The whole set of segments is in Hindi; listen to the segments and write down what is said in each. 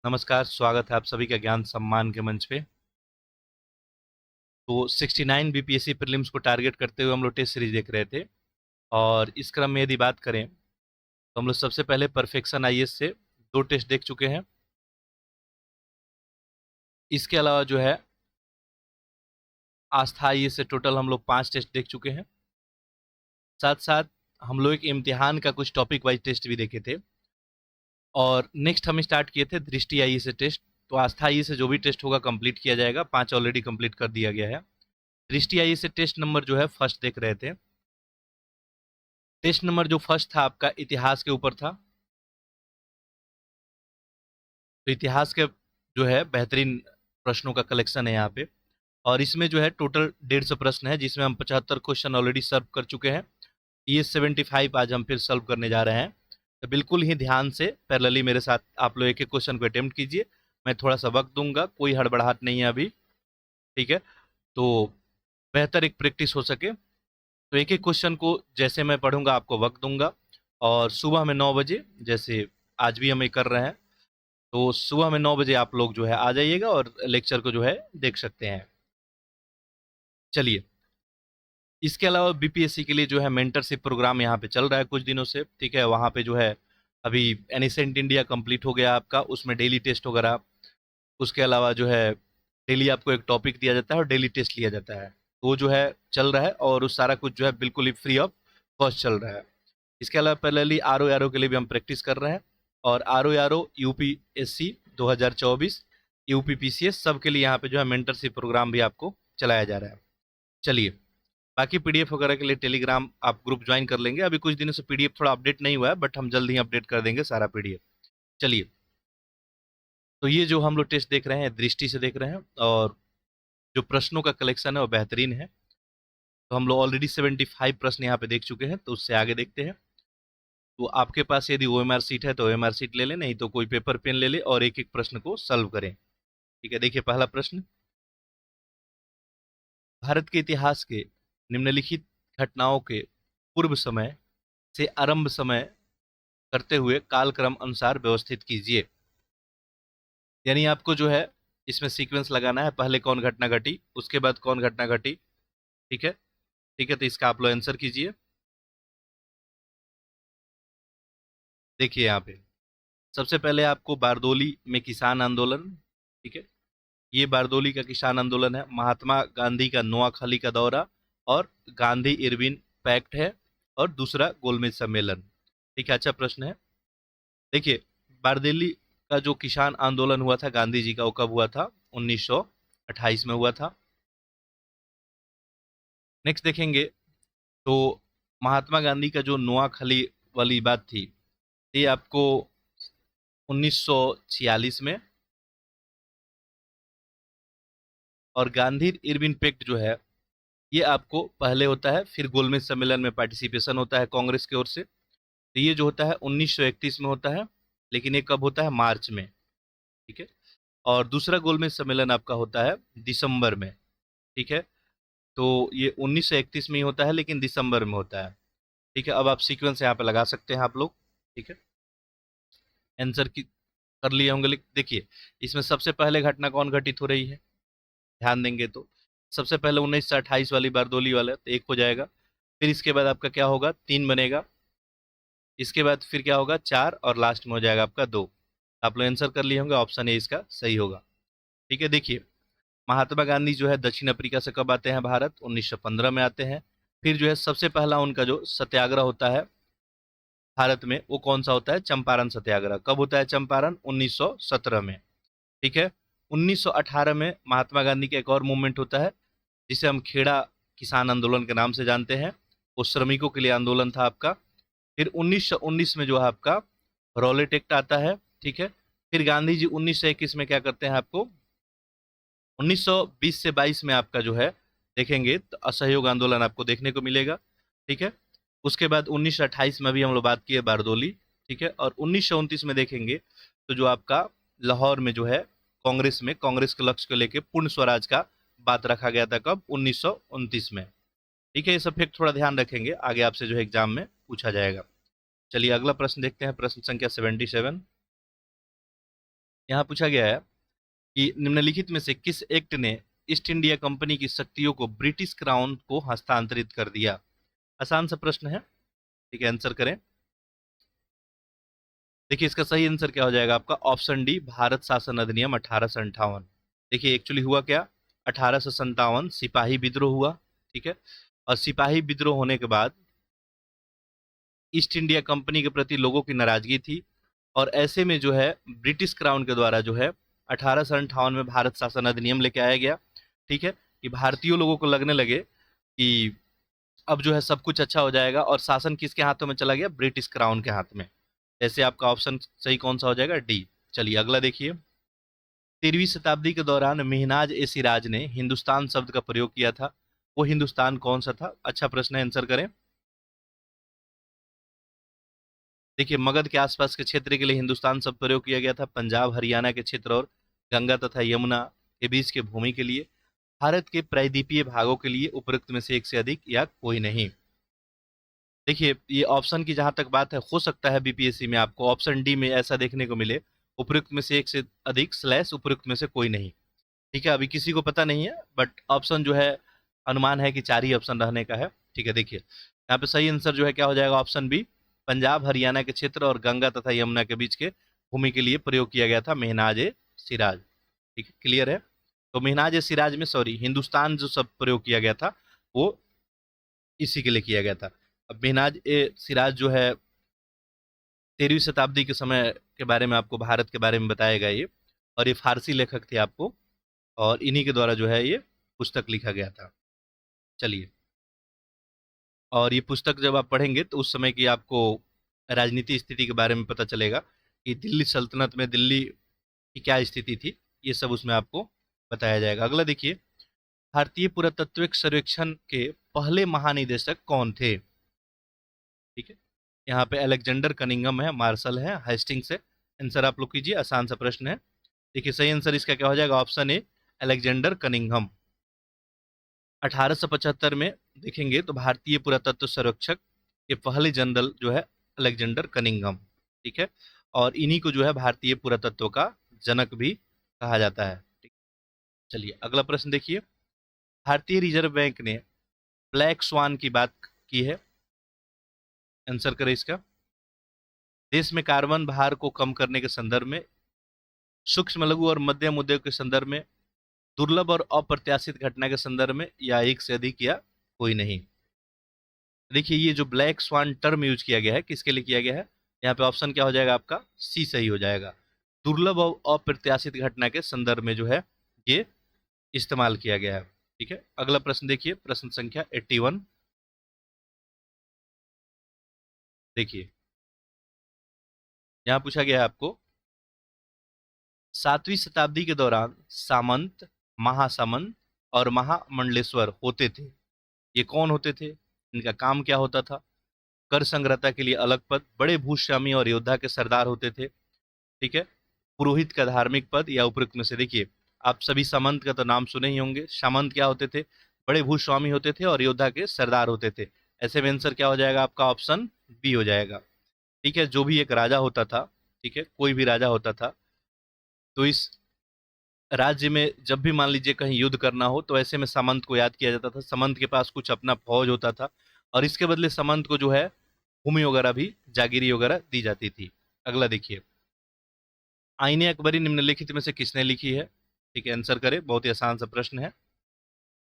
नमस्कार, स्वागत है आप सभी का ज्ञान सम्मान के मंच पे। तो 69 बीपीएससी प्रीलिम्स को टारगेट करते हुए हम लोग टेस्ट सीरीज देख रहे थे और इस क्रम में यदि बात करें तो हम लोग सबसे पहले परफेक्शन आईएएस से 2 टेस्ट देख चुके हैं। इसके अलावा जो है आस्था आईएएस से टोटल हम लोग 5 टेस्ट देख चुके हैं। साथ साथ हम लोग एक इम्तिहान का कुछ टॉपिक वाइज टेस्ट भी देखे थे और नेक्स्ट हम स्टार्ट किए थे दृष्टि आईएएस से टेस्ट। तो आस्था आईएएस से जो भी टेस्ट होगा कंप्लीट किया जाएगा, 5 ऑलरेडी कंप्लीट कर दिया गया है। दृष्टि आईएएस से टेस्ट नंबर जो है फर्स्ट देख रहे थे। टेस्ट नंबर जो फर्स्ट था आपका इतिहास के ऊपर था। तो इतिहास के जो है बेहतरीन प्रश्नों का कलेक्शन है यहाँ पे और इसमें जो है टोटल 150 प्रश्न है जिसमें हम 75 क्वेश्चन ऑलरेडी सर्व कर चुके हैं। ये 75 आज हम फिर सर्व करने जा रहे हैं। तो बिल्कुल ही ध्यान से पैरेलली मेरे साथ आप लोग एक एक क्वेश्चन को अटेम्प्ट कीजिए। मैं थोड़ा सा वक्त दूंगा, कोई हड़बड़ाहट नहीं है अभी, ठीक है। तो बेहतर एक प्रैक्टिस हो सके तो एक एक क्वेश्चन को जैसे मैं पढ़ूंगा आपको वक्त दूंगा और सुबह में 9 बजे जैसे आज भी हम ये कर रहे हैं, तो सुबह में 9 बजे आप लोग जो है आ जाइएगा और लेक्चर को जो है देख सकते हैं। चलिए, इसके अलावा बीपीएससी के लिए जो है मेंटरशिप प्रोग्राम यहाँ पे चल रहा है कुछ दिनों से, ठीक है। वहाँ पे जो है अभी एनिसेंट इंडिया कंप्लीट हो गया आपका, उसमें डेली टेस्ट वगैरह, उसके अलावा जो है डेली आपको एक टॉपिक दिया जाता है और डेली टेस्ट लिया जाता है। तो वो जो है चल रहा है और उस सारा कुछ जो है बिल्कुल ही फ्री ऑफ कॉस्ट चल रहा है। इसके अलावा पैरेलली आरओ के लिए भी हम प्रैक्टिस कर रहे हैं और आरओ यूपीएससी 2024 यूपीपीसीएस सब के लिए यहाँ पे जो है मेंटरशिप प्रोग्राम भी आपको चलाया जा रहा है। चलिए, बाकी पीडीएफ वगैरह के लिए टेलीग्राम आप ग्रुप ज्वाइन कर लेंगे। अभी कुछ दिनों से पीडीएफ थोड़ा अपडेट नहीं हुआ है बट हम जल्द ही अपडेट कर देंगे सारा पीडीएफ। चलिए, तो ये जो हम लोग टेस्ट देख रहे हैं दृष्टि से देख रहे हैं और जो प्रश्नों का कलेक्शन है वो बेहतरीन है। तो हम लोग ऑलरेडी 75 प्रश्न यहाँ पे देख चुके हैं, तो उससे आगे देखते हैं। तो आपके पास यदि ओएमआर सीट है तो ओएमआर सीट ले लें, नहीं तो कोई पेपर पेन ले ले और एक एक प्रश्न को सॉल्व करें, ठीक है। देखिए, पहला प्रश्न, भारत के इतिहास के निम्नलिखित घटनाओं के पूर्व समय से आरंभ समय करते हुए कालक्रम अनुसार व्यवस्थित कीजिए। यानी आपको जो है इसमें सीक्वेंस लगाना है, पहले कौन घटना घटी उसके बाद कौन घटना घटी, ठीक है। ठीक है, तो इसका आप लोग आंसर कीजिए। देखिए यहाँ पे सबसे पहले आपको बारदोली में किसान आंदोलन, ठीक है। ये बारदोली का किसान आंदोलन है। महात्मा गांधी का नोआखाली का दौरा और गांधी इरविन पैक्ट है और दूसरा गोलमेज सम्मेलन, ठीक है। अच्छा प्रश्न है। देखिए, बारदोली का जो किसान आंदोलन हुआ था गांधी जी का, वो कब हुआ था? 1928 में हुआ था। नेक्स्ट देखेंगे तो महात्मा गांधी का जो नोआखाली वाली बात थी ये आपको 1946 में, और गांधी इरविन पैक्ट जो है ये आपको पहले होता है, फिर गोलमेज सम्मेलन में पार्टिसिपेशन होता है कांग्रेस की ओर से। तो ये जो होता है 1931 में होता है, लेकिन ये कब होता है? मार्च में, ठीक है। और दूसरा गोलमेज सम्मेलन आपका होता है दिसंबर में, ठीक है। तो ये 1931 में ही होता है लेकिन दिसंबर में होता है, ठीक है। अब आप सीक्वेंस यहाँ पे लगा सकते हैं आप लोग, ठीक है। आंसर की कर लिए होंगे। देखिए, इसमें सबसे पहले घटना कौन घटित हो रही है, ध्यान देंगे तो सबसे पहले 1928 वाली बारदोली वाला, तो एक हो जाएगा। फिर इसके बाद आपका क्या होगा? 3 बनेगा। इसके बाद फिर क्या होगा? 4 और लास्ट में हो जाएगा आपका 2। आप लोग आंसर कर लिए होंगे, ऑप्शन ए इसका सही होगा, ठीक है। देखिए, महात्मा गांधी जो है दक्षिण अफ्रीका से कब आते हैं भारत? 1915 में आते हैं। फिर जो है सबसे पहला उनका जो सत्याग्रह होता है भारत में वो कौन सा होता है? चंपारण सत्याग्रह। कब होता है चंपारण? 1917 में, ठीक है। 1918 में महात्मा गांधी का एक और मूवमेंट होता है जिसे हम खेड़ा किसान आंदोलन के नाम से जानते हैं। वो श्रमिकों के लिए आंदोलन था आपका। फिर 1919 में जो है आपका रॉलेट एक्ट आता है, ठीक है। फिर गांधी जी 1921 में क्या करते हैं? आपको 1920 से 22 में आपका जो है देखेंगे तो असहयोग आंदोलन आपको देखने को मिलेगा, ठीक है। उसके बाद 1928 में भी हम लोग बात किए बारदोली, ठीक है। और 1929 में देखेंगे तो जो आपका लाहौर में जो है कांग्रेस के लक्ष्य को लेकर पूर्ण स्वराज का बात रखा गया था। कब? 1929 में, ठीक है। ये सब फैक्ट थोड़ा ध्यान रखेंगे, आगे आपसे जो है एग्जाम में पूछा जाएगा। चलिए, अगला प्रश्न देखते हैं, प्रश्न संख्या 77। यहाँ पूछा गया है कि निम्नलिखित में से किस एक्ट ने ईस्ट इंडिया कंपनी की शक्तियों को ब्रिटिश क्राउन को हस्तांतरित कर दिया? आसान सा प्रश्न है, ठीक है, आंसर करें। देखिए इसका सही आंसर क्या हो जाएगा आपका? ऑप्शन डी, भारत शासन अधिनियम 1858। देखिए एक्चुअली हुआ क्या, 1857 सिपाही विद्रोह हुआ, ठीक है, और सिपाही विद्रोह होने के बाद ईस्ट इंडिया कंपनी के प्रति लोगों की नाराजगी थी, और ऐसे में जो है ब्रिटिश क्राउन के द्वारा जो है 1858 में भारत शासन अधिनियम लेके आया गया, ठीक है, कि भारतीय लोगों को लगने लगे कि अब जो है सब कुछ अच्छा हो जाएगा, और शासन किसके हाथों में चला गया? ब्रिटिश क्राउन के हाथ में। ऐसे आपका ऑप्शन सही कौन सा हो जाएगा? डी। चलिए अगला देखिए। 13वीं शताब्दी के दौरान मेहनाज ए सिराज ने हिंदुस्तान शब्द का प्रयोग किया था, वो हिंदुस्तान कौन सा था? अच्छा प्रश्न है, आंसर करें। देखिए मगध के आसपास के क्षेत्र के लिए हिंदुस्तान शब्द प्रयोग किया गया था, पंजाब हरियाणा के क्षेत्र और गंगा तथा यमुना के बीच के भूमि के लिए, भारत के प्रायद्वीपीय भागों के लिए उपरोक्त में से एक से अधिक या कोई नहीं। देखिए ये ऑप्शन की जहां तक बात है, हो सकता है बीपीएससी में आपको ऑप्शन डी में ऐसा देखने को मिले, उपयुक्त में से एक से अधिक स्लैश उपयुक्त में से कोई नहीं, ठीक है, अभी किसी को पता नहीं है, बट ऑप्शन जो है अनुमान है कि 4 ही ऑप्शन रहने का है, ठीक है। देखिए यहाँ पे सही आंसर जो है क्या हो जाएगा? ऑप्शन बी, पंजाब हरियाणा के क्षेत्र और गंगा तथा यमुना के बीच के भूमि के लिए प्रयोग किया गया था मेहनाज ए सिराज, ठीक है, क्लियर है। तो मेहनाज ए सिराज में सॉरी हिंदुस्तान जो शब्द प्रयोग किया गया था वो इसी के लिए किया गया था। अब मेहनाज ए सिराज जो है 13वीं शताब्दी के समय के बारे में आपको भारत के बारे में बताएगा ये, और ये फारसी लेखक थे आपको, और इन्हीं के द्वारा जो है ये पुस्तक लिखा गया था। चलिए, और ये पुस्तक जब आप पढ़ेंगे तो उस समय की आपको राजनीति स्थिति के बारे में पता चलेगा कि दिल्ली सल्तनत में दिल्ली की क्या स्थिति थी, ये सब उसमें आपको बताया जाएगा। अगला देखिए, भारतीय पुरातत्विक सर्वेक्षण के पहले महानिदेशक कौन थे? ठीक है, यहाँ पे अलेक्जेंडर कनिंघम है, मार्शल है, हेस्टिंग्स है। आंसर आप लोग कीजिए, आसान सा प्रश्न है। देखिए सही आंसर इसका क्या हो जाएगा? Option A, Alexander Cunningham. 1875 में देखेंगे तो भारतीय पुरातत्व सर्वेक्षक के पहले जनरल जो है अलेक्जेंडर कनिंघम, ठीक है, और इन्हीं को जो है भारतीय पुरातत्व का जनक भी कहा जाता है। ठीक, चलिए अगला प्रश्न देखिए। भारतीय रिजर्व बैंक ने ब्लैक स्वान की बात की है, आंसर करें इसका। देश में कार्बन भार को कम करने के संदर्भ में, सूक्ष्म लघु और मध्यम उद्योग के संदर्भ में, दुर्लभ और अप्रत्याशित घटना के संदर्भ में, या एक से अधिक या कोई नहीं। देखिए ये जो ब्लैक स्वान टर्म यूज किया गया है किसके लिए किया गया है? यहाँ पे ऑप्शन क्या हो जाएगा आपका? सी सही हो जाएगा। दुर्लभ और अप्रत्याशित घटना के संदर्भ में जो है ये इस्तेमाल किया गया है, ठीक है। अगला प्रश्न देखिए, प्रश्न संख्या 81। देखिए यहाँ पूछा गया है आपको, 7वीं शताब्दी के दौरान सामंत, महासामंत और महामंडलेश्वर होते थे, ये कौन होते थे? इनका काम क्या होता था? कर संग्रहता के लिए अलग पद, बड़े भूस्वामी और योद्धा के सरदार होते थे, ठीक है, पुरोहित का धार्मिक पद, या उपयुक्त में से। देखिए आप सभी सामंत का तो नाम सुने ही होंगे। सामंत क्या होते थे? बड़े भूस्वामी होते थे और योद्धा के सरदार होते थे। ऐसे में आंसर क्या हो जाएगा आपका? ऑप्शन बी हो जाएगा, ठीक है। जो भी एक राजा होता था, ठीक है, कोई भी राजा होता था, तो इस राज्य में जब भी मान लीजिए कहीं युद्ध करना हो तो ऐसे में सामंत को याद किया जाता था। सामंत के पास कुछ अपना फौज होता था, और इसके बदले सामंत को जो है भूमि वगैरह भी, जागीरी वगैरह दी जाती थी। अगला देखिए, आईने अकबरी निम्नलिखित में से किसने लिखी है? ठीक है, आंसर करें, बहुत ही आसान सा प्रश्न है,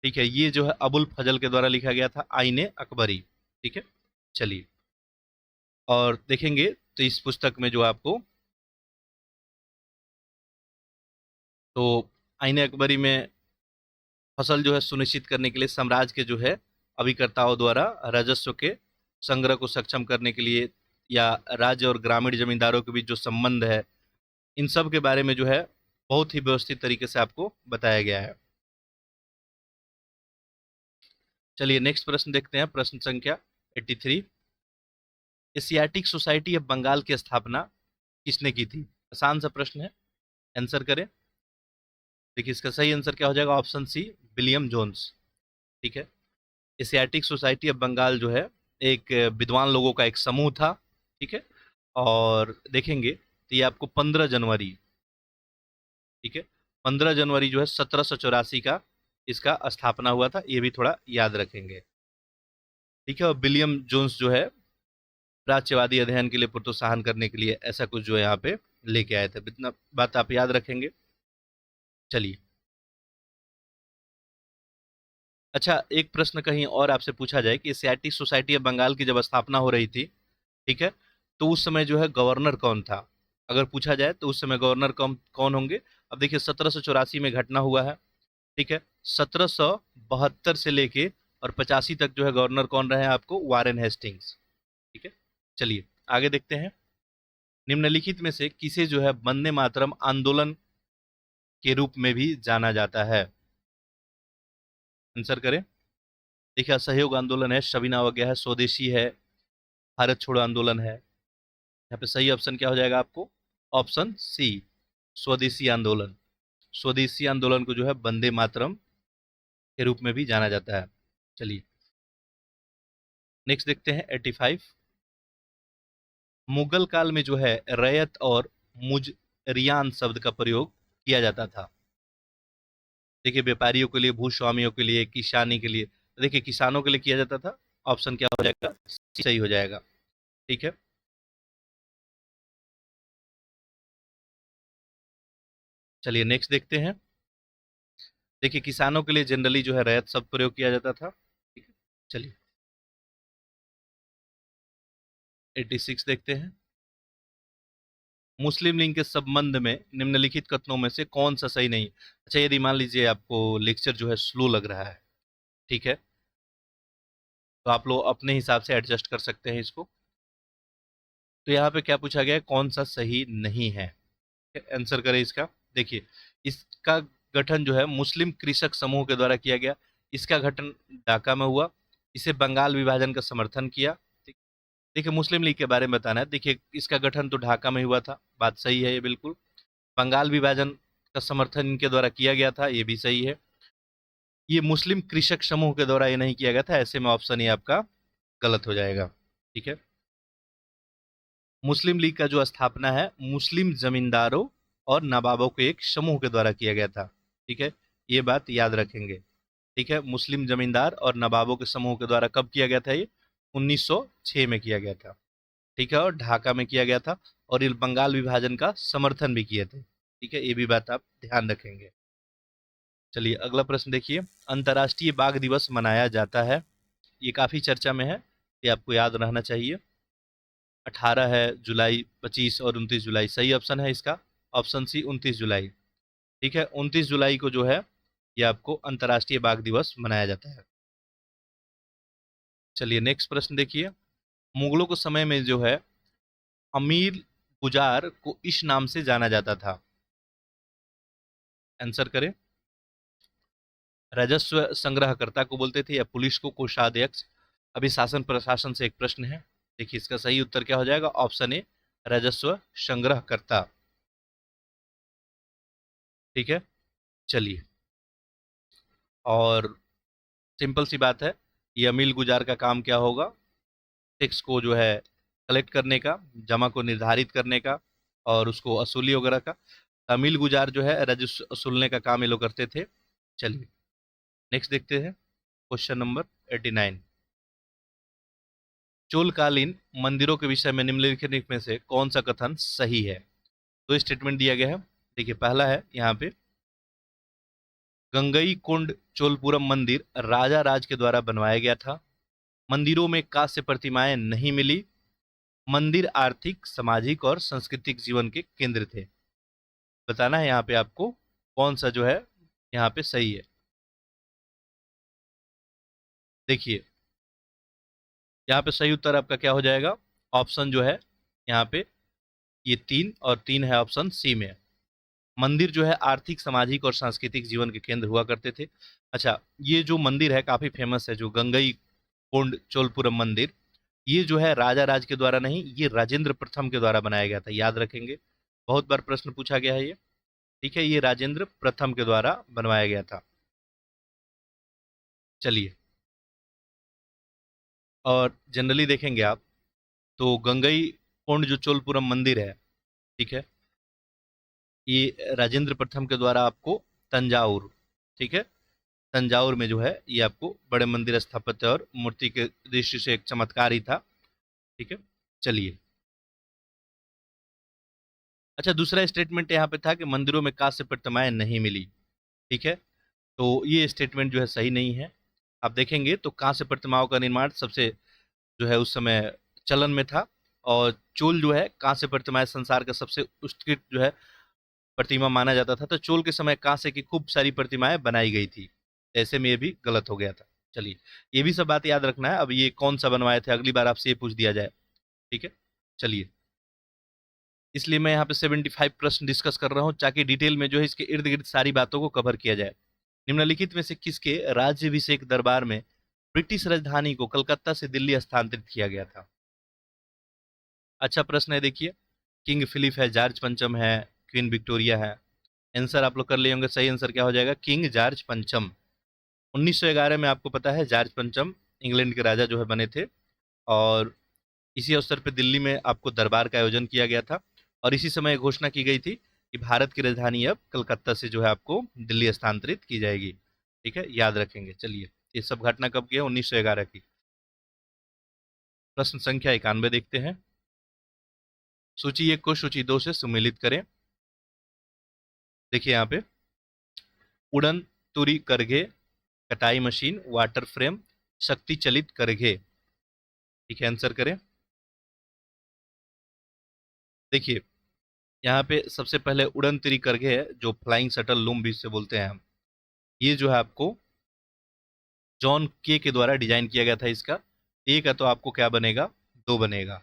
ठीक है। ये जो है अबुल फजल के द्वारा लिखा गया था, आईने अकबरी, ठीक है। चलिए, और देखेंगे तो इस पुस्तक में जो आपको, तो आईने अकबरी में फसल जो है सुनिश्चित करने के लिए साम्राज्य के जो है अभिकर्ताओं द्वारा राजस्व के संग्रह को सक्षम करने के लिए, या राज्य और ग्रामीण जमींदारों के बीच जो संबंध है, इन सब के बारे में जो है बहुत ही व्यवस्थित तरीके से आपको बताया गया है। चलिए नेक्स्ट प्रश्न देखते हैं, प्रश्न संख्या 83। एशियाटिक सोसाइटी ऑफ बंगाल की स्थापना किसने की थी? आसान सा प्रश्न है, आंसर करें। देखिए इसका सही आंसर क्या हो जाएगा? ऑप्शन सी, विलियम जोन्स, ठीक है। एशियाटिक सोसाइटी ऑफ बंगाल जो है एक विद्वान लोगों का एक समूह था, ठीक है, और देखेंगे तो ये आपको 15 जनवरी ठीक है। 15 जनवरी जो है 1784 का इसका स्थापना हुआ था, ये भी थोड़ा याद रखेंगे। ठीक है। और विलियम जोन्स जो है प्राच्यवादी अध्ययन के लिए प्रोत्साहन करने के लिए ऐसा कुछ जो है यहाँ पे लेके आए थे, इतना बात आप याद रखेंगे। चलिए, अच्छा एक प्रश्न कहीं और आपसे पूछा जाए कि एशियाटिक सोसाइटी ऑफ बंगाल की जब स्थापना हो रही थी, ठीक है, तो उस समय जो है गवर्नर कौन था? अगर पूछा जाए तो उस समय गवर्नर कौन कौन होंगे? अब देखिए 1784 में घटना हुआ है, ठीक है। 1772 से लेके और 85 तक जो है गवर्नर कौन रहे हैं आपको? Warren Hastings. ठीक है। चलिए आगे देखते हैं। निम्नलिखित में से किसे जो है वंदे मातरम आंदोलन के रूप में भी जाना जाता है? आंसर करें। देखिए असहयोग आंदोलन है, सविना अवज्ञा है, स्वदेशी है, भारत छोड़ो आंदोलन है। यहाँ पे सही ऑप्शन क्या हो जाएगा आपको? ऑप्शन सी, स्वदेशी आंदोलन। स्वदेशी आंदोलन को जो है वंदे मातरम के रूप में भी जाना जाता है। चलिए नेक्स्ट देखते हैं 85। मुगल काल में जो है रैयत और मुजरियान शब्द का प्रयोग किया जाता था। देखिए व्यापारियों के लिए, भूस्वामियों के लिए, किसानी के लिए। देखिए किसानों के लिए किया जाता था। ऑप्शन क्या हो जाएगा? सही हो जाएगा। ठीक है। चलिए नेक्स्ट देखते हैं। देखिए किसानों के लिए जनरली जो है रैयत शब्द प्रयोग किया जाता था। ठीक है। चलिए 86 देखते हैं। मुस्लिम लीग के संबंध में निम्नलिखित कथनों में से कौन सा सही नहीं? अच्छा यदि मान लीजिए आपको लेक्चर जो है स्लो लग रहा है, ठीक है, तो आप लोग अपने हिसाब से एडजस्ट कर सकते हैं इसको। तो यहाँ पे क्या पूछा गया है? कौन सा सही नहीं है? आंसर करें इसका। देखिए इसका गठन जो है मुस्लिम कृषक समूह के द्वारा किया गया। इसका गठन ढाका में हुआ। इसे बंगाल विभाजन का समर्थन किया। ठीक। देखिए मुस्लिम लीग के बारे में बताना है। देखिए इसका गठन तो ढाका में हुआ था, बात सही है ये बिल्कुल। बंगाल विभाजन का समर्थन इनके द्वारा किया गया था, ये भी सही है। ये मुस्लिम कृषक समूह के द्वारा ये नहीं किया गया था, ऐसे में ऑप्शन ये आपका गलत हो जाएगा। ठीक है। मुस्लिम लीग का जो स्थापना है मुस्लिम जमींदारों और नवाबों के एक समूह के द्वारा किया गया था। ठीक है, ये बात याद रखेंगे। ठीक है, मुस्लिम जमींदार और नवाबों के समूह के द्वारा कब किया गया था? ये 1906 में किया गया था। ठीक है, और ढाका में किया गया था। और ये बंगाल विभाजन का समर्थन भी किए थे। ठीक है, ये भी बात आप ध्यान रखेंगे। चलिए अगला प्रश्न देखिए। अंतर्राष्ट्रीय बाघ दिवस मनाया जाता है, ये काफी चर्चा में है, ये आपको याद रहना चाहिए। 18 है जुलाई, 25 और 29 जुलाई। सही ऑप्शन है इसका ऑप्शन सी, 29 जुलाई। ठीक है, 29 जुलाई को जो है ये आपको अंतर्राष्ट्रीय बाघ दिवस मनाया जाता है। चलिए नेक्स्ट प्रश्न देखिए। मुगलों के समय में जो है अमीर गुजार को इस नाम से जाना जाता था। आंसर करें। राजस्व संग्रहकर्ता को बोलते थे, या पुलिस को कोषाध्यक्ष। अभी शासन प्रशासन से एक प्रश्न है। देखिए इसका सही उत्तर क्या हो जाएगा? ऑप्शन ए, राजस्व संग्रहकर्ता। ठीक है। चलिए, और सिंपल सी बात है, ये अमील गुजार का काम क्या होगा? टैक्स को जो है कलेक्ट करने का, जमा को निर्धारित करने का, और उसको असूली वगैरह का। अमील गुजार जो है राजस्व वसूलने का काम ये लोग करते थे। चलिए नेक्स्ट देखते हैं। Question number 89। चोलकालीन मंदिरों के विषय में निम्नलिखित में से कौन सा कथन सही है? दो स्टेटमेंट दिया गया है। देखिए पहला है यहाँ पे, गंगई कुंड चोलपुरम मंदिर राजा राज के द्वारा बनवाया गया था। मंदिरों में कांस्य प्रतिमाएं नहीं मिली। मंदिर आर्थिक, सामाजिक और सांस्कृतिक जीवन के केंद्र थे। बताना है यहाँ पे आपको कौन सा जो है यहाँ पे सही है। देखिए यहाँ पे सही उत्तर आपका क्या हो जाएगा? ऑप्शन जो है यहाँ पे ये 3 और 3 है ऑप्शन सी में। मंदिर जो है आर्थिक, सामाजिक और सांस्कृतिक जीवन के केंद्र हुआ करते थे। अच्छा, ये जो मंदिर है काफी फेमस है, जो गंगई कोंड चोलपुरम मंदिर, ये जो है राजा राज के द्वारा नहीं, ये राजेंद्र प्रथम के द्वारा बनाया गया था, याद रखेंगे। बहुत बार प्रश्न पूछा गया है ये। ठीक है, ये राजेंद्र प्रथम के द्वारा बनवाया गया था। चलिए, और जनरली देखेंगे आप तो गंगई कोंड जो चोलपुरम मंदिर है, ठीक है, ये राजेंद्र प्रथम के द्वारा आपको तंजाउर, ठीक है, तंजाउर में जो है ये आपको बड़े मंदिर स्थापत्य और मूर्ति के दृष्टि से एक चमत्कार ही था। ठीक है, चलिए। अच्छा, दूसरा स्टेटमेंट यहाँ पे था कि मंदिरों में कांस्य प्रतिमाएं नहीं मिली। ठीक है, तो ये स्टेटमेंट जो है सही नहीं है। आप देखेंगे तो कांस्य प्रतिमाओं का निर्माण सबसे जो है उस समय चलन में था, और चोल जो है कांस्य प्रतिमाएं संसार का सबसे उत्कृष्ट जो है प्रतिमा माना जाता था। तो चोल के समय कांस्य की खूब सारी प्रतिमाएं बनाई गई थी, ऐसे में ये भी गलत हो गया था। चलिए, ये भी सब बात याद रखना है। अब ये कौन सा बनवाए थे, अगली बार आपसे ये पूछ दिया जाए। ठीक है, चलिए। इसलिए मैं यहाँ पे 75 प्रश्न डिस्कस कर रहा हूँ, ताकि डिटेल में जो है इसके इर्द गिर्द सारी बातों को कवर किया जाए। निम्नलिखित में से किसके राज्याभिषेक दरबार में ब्रिटिश राजधानी को कलकत्ता से दिल्ली स्थानांतरित किया गया था? अच्छा प्रश्न है, देखिए। किंग फिलिप है, जॉर्ज पंचम है, क्वीन विक्टोरिया है। आंसर आप लोग कर लिए होंगे, सही आंसर क्या हो जाएगा? किंग जॉर्ज पंचम। 1911 में आपको पता है जॉर्ज पंचम इंग्लैंड के राजा जो है बने थे, और इसी अवसर पर दिल्ली में आपको दरबार का आयोजन किया गया था, और इसी समय घोषणा की गई थी कि भारत की राजधानी अब कलकत्ता से जो है आपको दिल्ली स्थानांतरित की जाएगी। ठीक है, याद रखेंगे। चलिए, ये सब घटना कब की है? 1911 की। प्रश्न संख्या 91 देखते हैं। सूची 1 को सूची 2 से सम्मिलित करें। देखिए यहाँ पे, उड़न तुरी करघे, कटाई मशीन, वाटर फ्रेम, शक्ति चलित करघे। ठीक है, आंसर करें। देखिए, यहाँ पे सबसे पहले उड़न तिरी करघे है, जो फ्लाइंग शटल लूम भी इसे बोलते हैं हम। ये जो है आपको जॉन के द्वारा डिजाइन किया गया था। इसका एक है तो आपको क्या बनेगा? 2 बनेगा।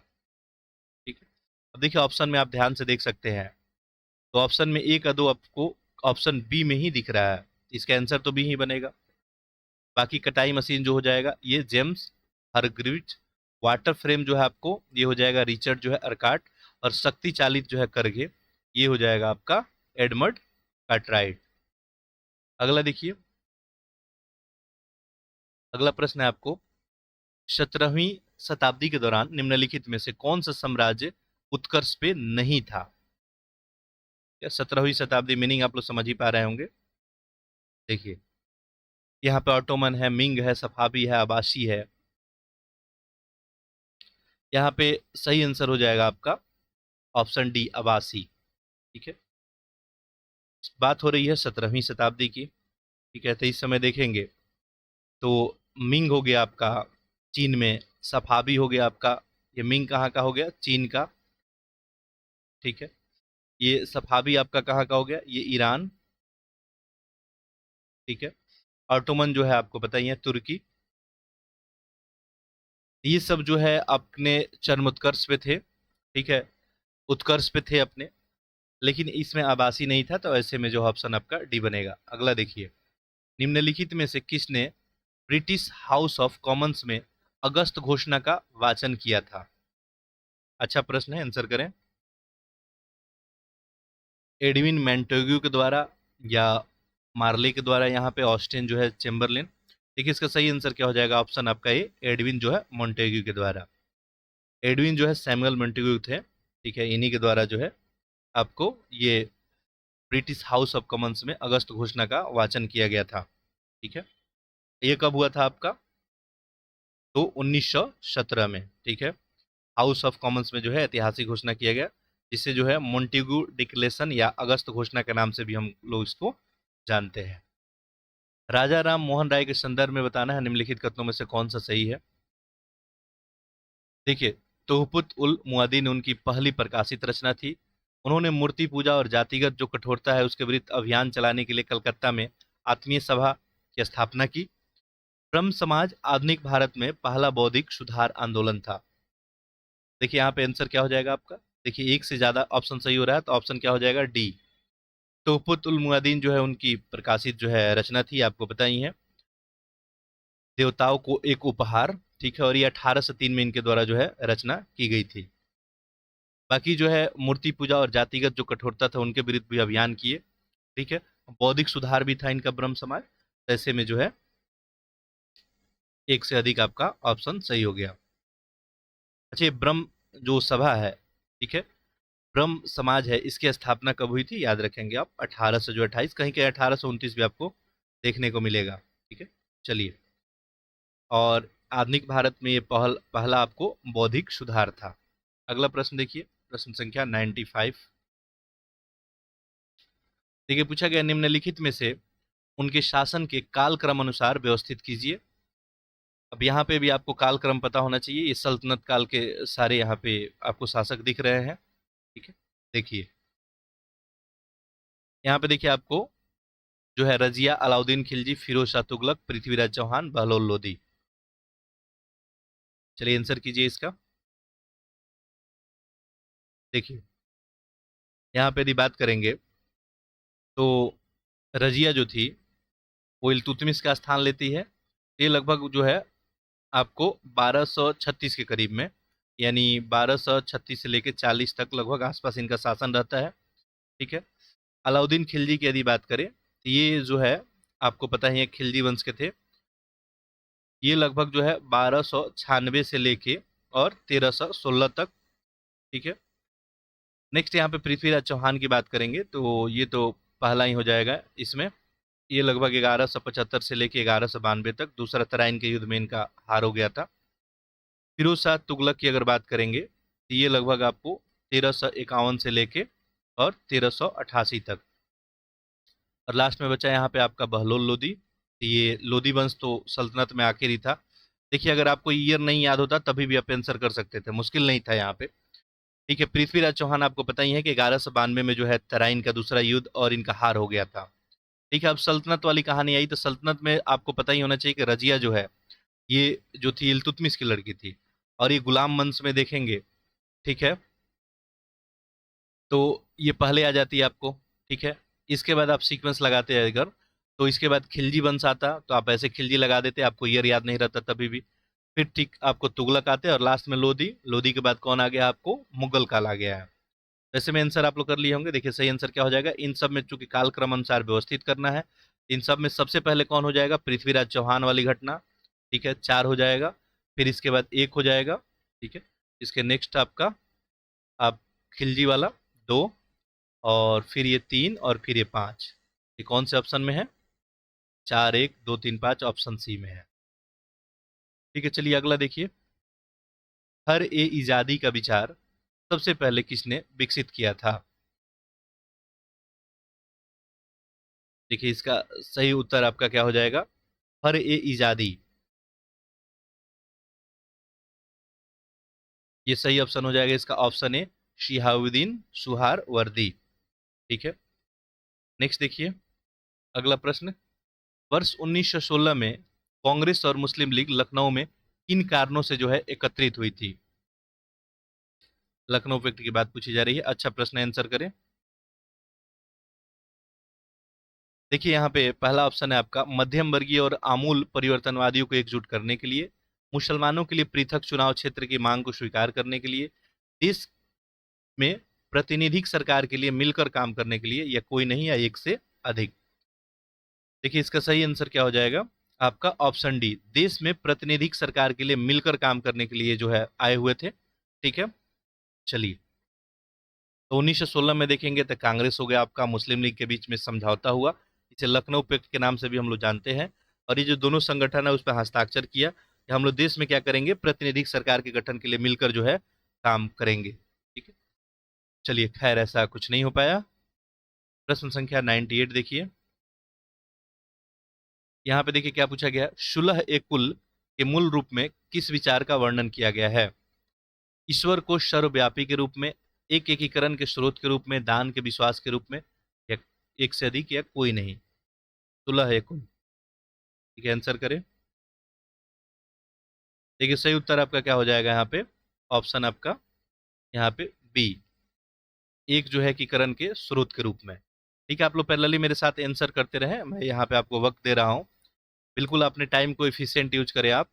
ठीक है, अब देखिए ऑप्शन में आप ध्यान से देख सकते हैं, तो ऑप्शन में 1 या 2 आपको ऑप्शन बी में ही दिख रहा है, इसका आंसर तो बी ही बनेगा। बाकी कटाई मशीन जो हो जाएगा ये जेम्स हरग्रीव्ज। वाटर फ्रेम जो है आपको ये हो जाएगा रिचर्ड जो है अर्काट। और शक्ति चालित जो है करघे ये हो जाएगा आपका एडमंड कार्टराइट। अगला देखिए, अगला प्रश्न है आपको, 17वीं शताब्दी के दौरान निम्नलिखित में से कौन सा साम्राज्य उत्कर्ष पे नहीं था? क्या 17वीं शताब्दी मीनिंग आप लोग समझ ही पा रहे होंगे। देखिए, यहाँ पे ऑटोमन है, मिंग है, सफावी है, अब्बासी है। यहाँ पे सही आंसर हो जाएगा आपका ऑप्शन डी, अब्बासी। ठीक है, बात हो रही है 17वीं शताब्दी की। ठीक है, तो इस समय देखेंगे तो मिंग हो गया आपका चीन में, सफावी हो गया आपका, ये मिंग कहाँ का हो गया? चीन का। ठीक है, ये सफावी आपका कहाँ का हो गया? ये ईरान। ठीक है, ऑटोमन जो है आपको पता ही है, तुर्की। ये सब जो है अपने चरम उत्कर्ष पे थे। ठीक है, उत्कर्ष पे थे अपने, लेकिन इसमें आभासी नहीं था, तो ऐसे में जो ऑप्शन आपका डी बनेगा। अगला देखिए, निम्नलिखित में से किसने ब्रिटिश हाउस ऑफ कॉमन्स में अगस्त घोषणा का वाचन किया था? अच्छा प्रश्न है, आंसर करें। एडविन मैंटेग्यू के द्वारा, या मार्ले के द्वारा, यहाँ पे ऑस्टिन जो है चेम्बरलेन। देखिए, इसका सही आंसर क्या हो जाएगा? ऑप्शन आपका ए, एडविन जो है मॉन्टेग्यू के द्वारा। एडविन जो है सैमुअल मॉन्टेग्यू थे। ठीक है, इन्हीं के द्वारा जो है आपको ये ब्रिटिश हाउस ऑफ कॉमन्स में अगस्त घोषणा का वाचन किया गया था। ठीक है, ये कब हुआ था आपका? तो 1917 में। ठीक है, हाउस ऑफ कॉमन्स में जो है ऐतिहासिक घोषणा किया गया, जिसे जो है मोंटेगू डिक्लेरेशन या अगस्त घोषणा के नाम से भी हम लोग इसको जानते हैं। राजा राम मोहन राय के संदर्भ में बताना है निम्नलिखित कथनों में से कौन सा सही है। देखिए, तोहफुत उल मुआदिन उनकी पहली प्रकाशित रचना थी। उन्होंने मूर्ति पूजा और जातिगत जो कठोरता है उसके विरुद्ध अभियान चलाने के लिए कलकत्ता में आत्मीय सभा की स्थापना की। ब्रह्म समाज आधुनिक भारत में पहला बौद्धिक सुधार आंदोलन था। देखिए, यहाँ पे आंसर क्या हो जाएगा आपका? देखिए, एक से ज्यादा ऑप्शन सही हो रहा है, तो ऑप्शन क्या हो जाएगा? डी। तोहफुत उल मुआदिन जो है उनकी प्रकाशित जो है रचना थी, आपको पता ही है, देवताओं को एक उपहार। ठीक है, और ये 1803 में इनके द्वारा जो है रचना की गई थी। बाकी जो है मूर्ति पूजा और जातिगत जो कठोरता था उनके विरुद्ध भी अभियान किए। ठीक है, बौद्धिक सुधार भी था इनका ब्रह्म समाज। ऐसे में जो है एक से अधिक आपका ऑप्शन सही हो गया। अच्छा, ये ब्रह्म जो सभा है, ठीक है, ब्रह्म समाज है, इसकी स्थापना कब हुई थी, याद रखेंगे आप, 1828, कहीं कहीं 1829 भी आपको देखने को मिलेगा। ठीक है, चलिए। और आधुनिक भारत में ये पहला आपको बौद्धिक सुधार था। अगला प्रश्न देखिए, प्रश्न संख्या 95। देखिए, पूछा गया निम्नलिखित में से उनके शासन के कालक्रम अनुसार व्यवस्थित कीजिए। अब यहाँ पे भी आपको कालक्रम पता होना चाहिए। ये सल्तनत काल के सारे यहाँ पे आपको शासक दिख रहे हैं। ठीक है, देखिए यहाँ पे, देखिए आपको जो है रजिया, अलाउद्दीन खिलजी, फिरोज शाह तुगलक, पृथ्वीराज चौहान, बहलोल लोदी। चलिए आंसर कीजिए इसका। देखिए यहाँ पे यदि बात करेंगे तो रजिया जो थी वो इल्तुतमिश का स्थान लेती है। ये लगभग जो है आपको 1236 के करीब में, यानी 1236 से लेकर 40 तक लगभग आसपास इनका शासन रहता है। ठीक है, अलाउद्दीन खिलजी की यदि बात करें तो ये जो है आपको पता ही है खिलजी वंश के थे। ये लगभग जो है 1296 से लेके और 1316 तक। ठीक है, नेक्स्ट यहाँ पे पृथ्वीराज चौहान की बात करेंगे तो ये तो पहला ही हो जाएगा इसमें। ये लगभग 1175 से लेके 1192 तक, दूसरा तराइन के युद्ध में इनका हार हो गया था। फिरोज शाह तुगलक की अगर बात करेंगे तो ये लगभग आपको 1351 से लेके और 1388 तक। और लास्ट में बचा यहाँ पे आपका बहलोल लोदी। ये लोदी वंश तो सल्तनत में आखिर ही था। देखिए अगर आपको ईयर नहीं याद होता तभी भी आप आंसर कर सकते थे, मुश्किल नहीं था यहाँ पे। ठीक है, पृथ्वीराज चौहान आपको पता ही है कि 1192 में जो है तराइन का दूसरा युद्ध और इनका हार हो गया था। ठीक है, अब सल्तनत वाली कहानी आई तो सल्तनत में आपको पता ही होना चाहिए कि रजिया जो है ये जो थी इल्तुतमिश की लड़की थी, और ये गुलाम वंश में देखेंगे। ठीक है, तो ये पहले आ जाती है आपको। ठीक है, इसके बाद आप सीक्वेंस लगाते हैं अगर, तो इसके बाद खिलजी वंश आता तो आप ऐसे खिलजी लगा देते, आपको ईयर याद नहीं रहता तभी भी। फिर ठीक आपको तुगलक आते हैं और लास्ट में लोधी। लोधी के बाद कौन आ गया, आपको मुगल काल आ गया है। वैसे में आंसर आप लोग कर लिए होंगे। देखिए सही आंसर क्या हो जाएगा, इन सब में चूंकि कालक्रम अनुसार व्यवस्थित करना है, इन सब में सबसे पहले कौन हो जाएगा, पृथ्वीराज चौहान वाली घटना। ठीक है, 4 हो जाएगा। फिर इसके बाद 1 हो जाएगा। ठीक है, इसके नेक्स्ट आपका आप खिलजी वाला 2, और फिर ये 3, और फिर ये 5। ये कौन से ऑप्शन में है, 4, 1, 2, 3, 5 ऑप्शन सी में है। ठीक है, चलिए अगला देखिए, हर ए इजादी का विचार सबसे पहले किसने विकसित किया था। देखिए इसका सही उत्तर आपका क्या हो जाएगा, हर ए इजादी। ये सही ऑप्शन हो जाएगा इसका, ऑप्शन ए शिहाबुद्दीन सुहार वर्दी। ठीक है, नेक्स्ट देखिए अगला प्रश्न, वर्ष 1916 में कांग्रेस और मुस्लिम लीग लखनऊ में किन कारणों से जो है एकत्रित हुई थी। लखनऊ फैक्ट की बात पूछी जा रही है। अच्छा प्रश्न, आंसर करें। देखिए यहाँ पे पहला ऑप्शन है आपका मध्यम वर्गीय और आमूल परिवर्तनवादियों को एकजुट करने के लिए, मुसलमानों के लिए पृथक चुनाव क्षेत्र की मांग को स्वीकार करने के लिए, देश में प्रतिनिधिक सरकार के लिए मिलकर काम करने के लिए, या कोई नहीं, या एक से अधिक। देखिए इसका सही आंसर क्या हो जाएगा, आपका ऑप्शन डी, देश में प्रतिनिधिक सरकार के लिए मिलकर काम करने के लिए जो है आए हुए थे। ठीक है, चलिए तो 1916 में देखेंगे तो कांग्रेस हो गया आपका, मुस्लिम लीग के बीच में समझौता हुआ, इसे लखनऊ पैक्ट के नाम से भी हम लोग जानते हैं। और ये जो दोनों संगठन है उस पर हस्ताक्षर किया कि हम लोग देश में क्या करेंगे, प्रतिनिधिक सरकार के गठन के लिए मिलकर जो है काम करेंगे। ठीक है, चलिए खैर ऐसा कुछ नहीं हो पाया। प्रश्न संख्या 98 देखिए, यहाँ पे देखिए क्या पूछा गया, शुलह ए कुल के मूल रूप में किस विचार का वर्णन किया गया है। ईश्वर को सर्वव्यापी के रूप में, एक एकीकरण के स्रोत के रूप में, दान के विश्वास के रूप में, या एक से अधिक, या कोई नहीं। सुलह ए कुल। ठीक है, आंसर करें। देखिए सही उत्तर आपका क्या हो जाएगा यहाँ पे, ऑप्शन आपका यहाँ पे बी, एक जो है एकीकरण के स्रोत के रूप में। ठीक है, आप लोग पैरेलली मेरे साथ आंसर करते रहे, मैं यहाँ पे आपको वक्त दे रहा हूँ। बिल्कुल अपने टाइम को एफिशिएंट यूज करें आप।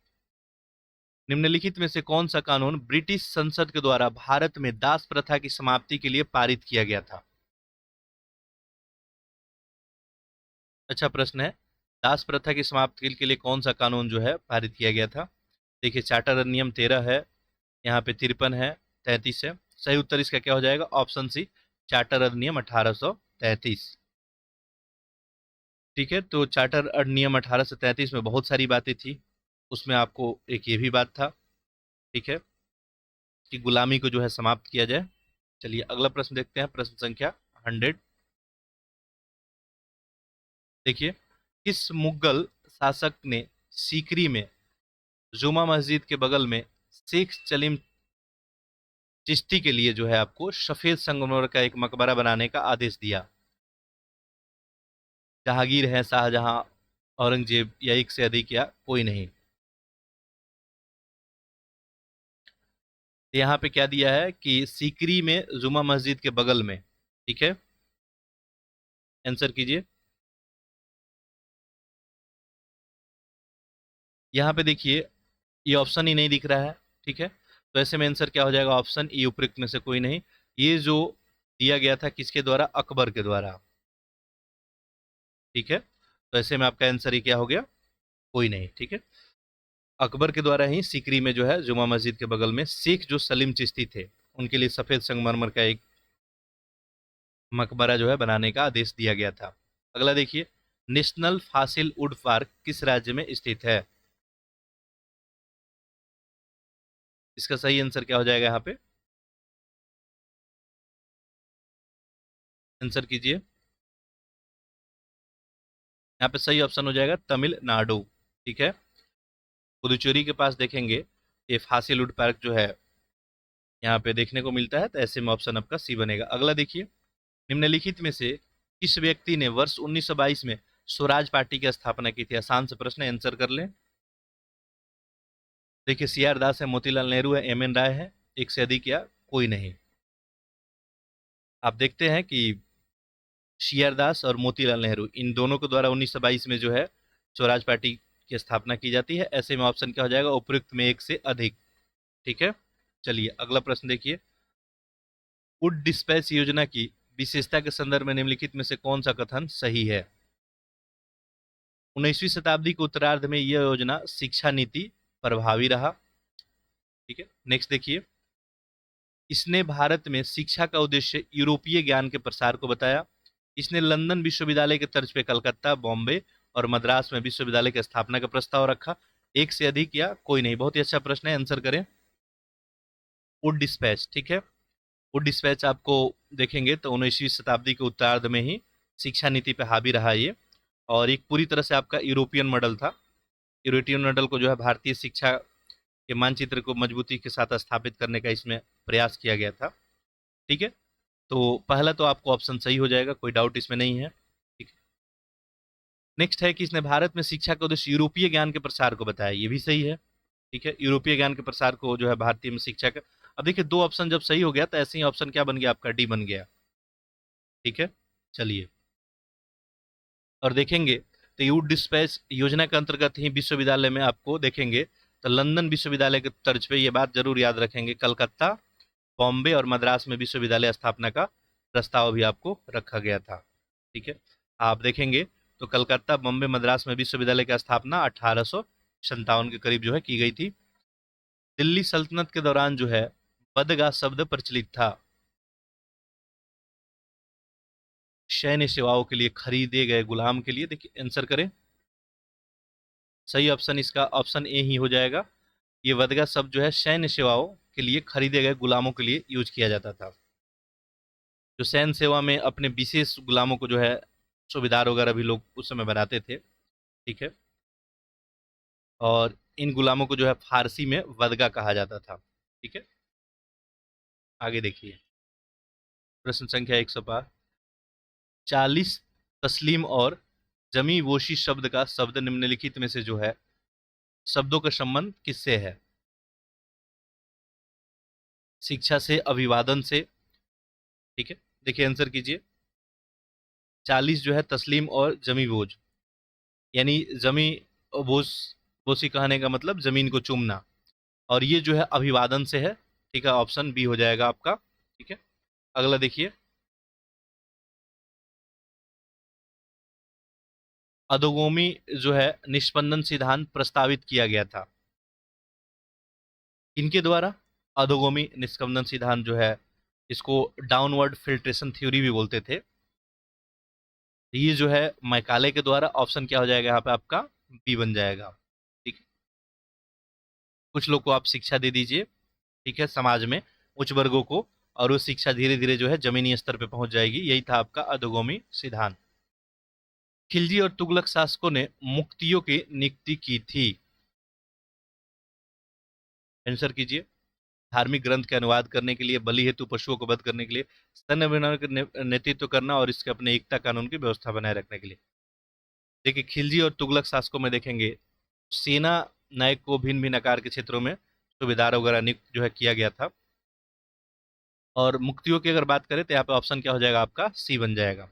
निम्नलिखित में से कौन सा कानून ब्रिटिश संसद के द्वारा भारत में दास प्रथा की समाप्ति के लिए पारित किया गया था। अच्छा प्रश्न है, दास प्रथा की समाप्ति के लिए कौन सा कानून जो है पारित किया गया था। देखिए चार्टर नियम 13 है, यहाँ पे 53 है, 33 है, सही उत्तर इसका क्या हो जाएगा? ऑप्शन सी, चार्टर अधिनियम 1833। ठीक है, तो चार्टर अधिनियम 1833 में बहुत सारी बातें थी। उसमें आपको एक ये भी बात था, ठीक है, कि गुलामी को जो है समाप्त किया जाए। चलिए अगला प्रश्न देखते हैं, प्रश्न संख्या 100। देखिए, किस मुगल शासक ने सीकरी में जुमा मस्जिद के बगल में शेख सलीम चिश्ती के लिए जो है आपको सफेद संगमरमर का एक मकबरा बनाने का आदेश दिया? जहांगीर है, शाहजहां, औरंगजेब, या एक से अधिक, या कोई नहीं? तो यहाँ पे क्या दिया है कि सीकरी में जुमा मस्जिद के बगल में। ठीक है, आंसर कीजिए। यहाँ पे देखिए, ये ऑप्शन ही नहीं दिख रहा है। ठीक है, तो ऐसे में आंसर क्या हो जाएगा? ऑप्शन ई, उपयुक्त में से कोई नहीं। ये जो दिया गया था किसके द्वारा? अकबर के द्वारा। ठीक है, तो ऐसे में आपका आंसर ही क्या हो गया? कोई नहीं। ठीक है, अकबर के द्वारा ही सीकरी में जो है जुमा मस्जिद के बगल में शेख जो सलीम चिश्ती थे, उनके लिए सफेद संगमरमर का एक मकबरा जो है बनाने का आदेश दिया गया था। अगला देखिए, नेशनल फासिल वुड पार्क किस राज्य में स्थित है? इसका सही आंसर क्या हो जाएगा यहाँ पे? आंसर कीजिए। यहाँ पे सही ऑप्शन हो जाएगा तमिलनाडु। ठीक है, पुदुचेरी के पास देखेंगे ये फासिल वुड पार्क जो है यहाँ पे देखने को मिलता है, तो ऐसे में ऑप्शन आपका सी बनेगा। अगला देखिए, निम्नलिखित में से किस व्यक्ति ने वर्ष 1922 में स्वराज पार्टी की स्थापना की थी? आसान से प्रश्न है, आंसर कर लें। देखिए, सी आर दास है, मोतीलाल नेहरू है, एम एन राय है, एक से अधिक, या कोई नहीं? आप देखते हैं कि सी आर दास और मोतीलाल नेहरू, इन दोनों के द्वारा 1922 में जो है स्वराज पार्टी की स्थापना की जाती है। ऐसे में ऑप्शन क्या हो जाएगा? उपयुक्त में एक से अधिक। ठीक है, चलिए अगला प्रश्न देखिए, वुड डिस्पैच योजना की विशेषता के संदर्भ में निम्नलिखित में से कौन सा कथन सही है? 19वीं शताब्दी के उत्तरार्ध में यह योजना शिक्षा नीति प्रभावी रहा। ठीक है, नेक्स्ट देखिए, इसने भारत में शिक्षा का उद्देश्य यूरोपीय ज्ञान के प्रसार को बताया। इसने लंदन विश्वविद्यालय के तर्ज पे कलकत्ता, बॉम्बे और मद्रास में विश्वविद्यालय की स्थापना का प्रस्ताव रखा। एक से अधिक, या कोई नहीं? बहुत ही अच्छा प्रश्न है, आंसर करें। Wood dispatch. ठीक है, वुड डिस्पैच आपको देखेंगे तो 19वीं शताब्दी के उत्तरार्ध में ही शिक्षा नीति पे हावी रहा ये, और एक पूरी तरह से आपका यूरोपियन मॉडल था। यूरोपियन मॉडल को जो है भारतीय शिक्षा के मानचित्र को मजबूती के साथ स्थापित करने का इसमें प्रयास किया गया था। ठीक है, तो पहला तो आपको ऑप्शन सही हो जाएगा, कोई डाउट इसमें नहीं है। ठीक है, नेक्स्ट है कि इसने भारत में शिक्षा का उद्देश्य यूरोपीय ज्ञान के प्रसार को बताया, ये भी सही है। ठीक है, यूरोपीय ज्ञान के प्रसार को जो है भारतीय में शिक्षा का। अब देखिए, दो ऑप्शन जब सही हो गया तो ऐसे ही ऑप्शन क्या बन गया आपका? डी बन गया। ठीक है, चलिए और देखेंगे तो यू डिस्पैच योजना के अंतर्गत ही विश्वविद्यालय में आपको देखेंगे तो लंदन विश्वविद्यालय के तर्ज पे ये बात जरूर याद रखेंगे, कलकत्ता, बॉम्बे और मद्रास में विश्वविद्यालय स्थापना का प्रस्ताव भी आपको रखा गया था। ठीक है, आप देखेंगे तो कलकत्ता, बॉम्बे, मद्रास में विश्वविद्यालय की स्थापना 1857 के करीब जो है की गई थी। दिल्ली सल्तनत के दौरान जो है बदगा शब्द प्रचलित था सैन्य सेवाओं के लिए खरीदे गए गुलाम के लिए। देखिए आंसर करें। सही ऑप्शन इसका ऑप्शन ए ही हो जाएगा। ये वदगा शब्द जो है सैन्य सेवाओं के लिए खरीदे गए गुलामों के लिए यूज किया जाता था, जो सैन्य सेवा में अपने विशेष गुलामों को जो है सूबेदार वगैरह भी लोग उस समय बनाते थे। ठीक है, और इन गुलामों को जो है फारसी में वदगा कहा जाता था। ठीक है, आगे देखिए, प्रश्न संख्या 105। 40 तस्लीम और जमी वोशी शब्द का शब्द निम्नलिखित में से जो है शब्दों का संबंध किससे है? शिक्षा से, अभिवादन से? ठीक है, देखिए आंसर कीजिए। 40 जो है तस्लीम और जमी बोझ, यानी जमी बोझ, बोसी कहने का मतलब जमीन को चूमना, और ये जो है अभिवादन से है। ठीक है, ऑप्शन बी हो जाएगा आपका। ठीक है, अगला देखिए, अधोगामी जो है निष्पंदन सिद्धांत प्रस्तावित किया गया था, इनके द्वारा? अधोगामी निष्पंदन सिद्धांत जो है इसको डाउनवर्ड फिल्ट्रेशन थ्योरी भी बोलते थे। ये जो है मैकाले के द्वारा, ऑप्शन क्या हो जाएगा यहाँ पे आपका, बी बन जाएगा। ठीक है, कुछ लोग को आप शिक्षा दे दीजिए, ठीक है, समाज में उच्च वर्गों को, और वो शिक्षा धीरे धीरे जो है जमीनी स्तर पे पहुंच जाएगी। यही था आपका अधोगामी सिद्धांत। खिलजी और तुगलक शासकों ने मुक्तियों की नियुक्ति की थी। आंसर कीजिए। धार्मिक ग्रंथ के अनुवाद करने के लिए, बलि हेतु पशुओं को वध करने के लिए, सैन्य अभियानों का नेतृत्व करना, और इसके अपने एकता कानून की व्यवस्था बनाए रखने के लिए। देखिए, खिलजी और तुगलक शासकों में देखेंगे, सेना नायक को भिन्न भिन्न आकार के क्षेत्रों में सूबेदार वगैरह नियुक्त जो है किया गया था। और मुक्तियों की अगर बात करें तो यहाँ पे ऑप्शन क्या हो जाएगा आपका, सी बन जाएगा।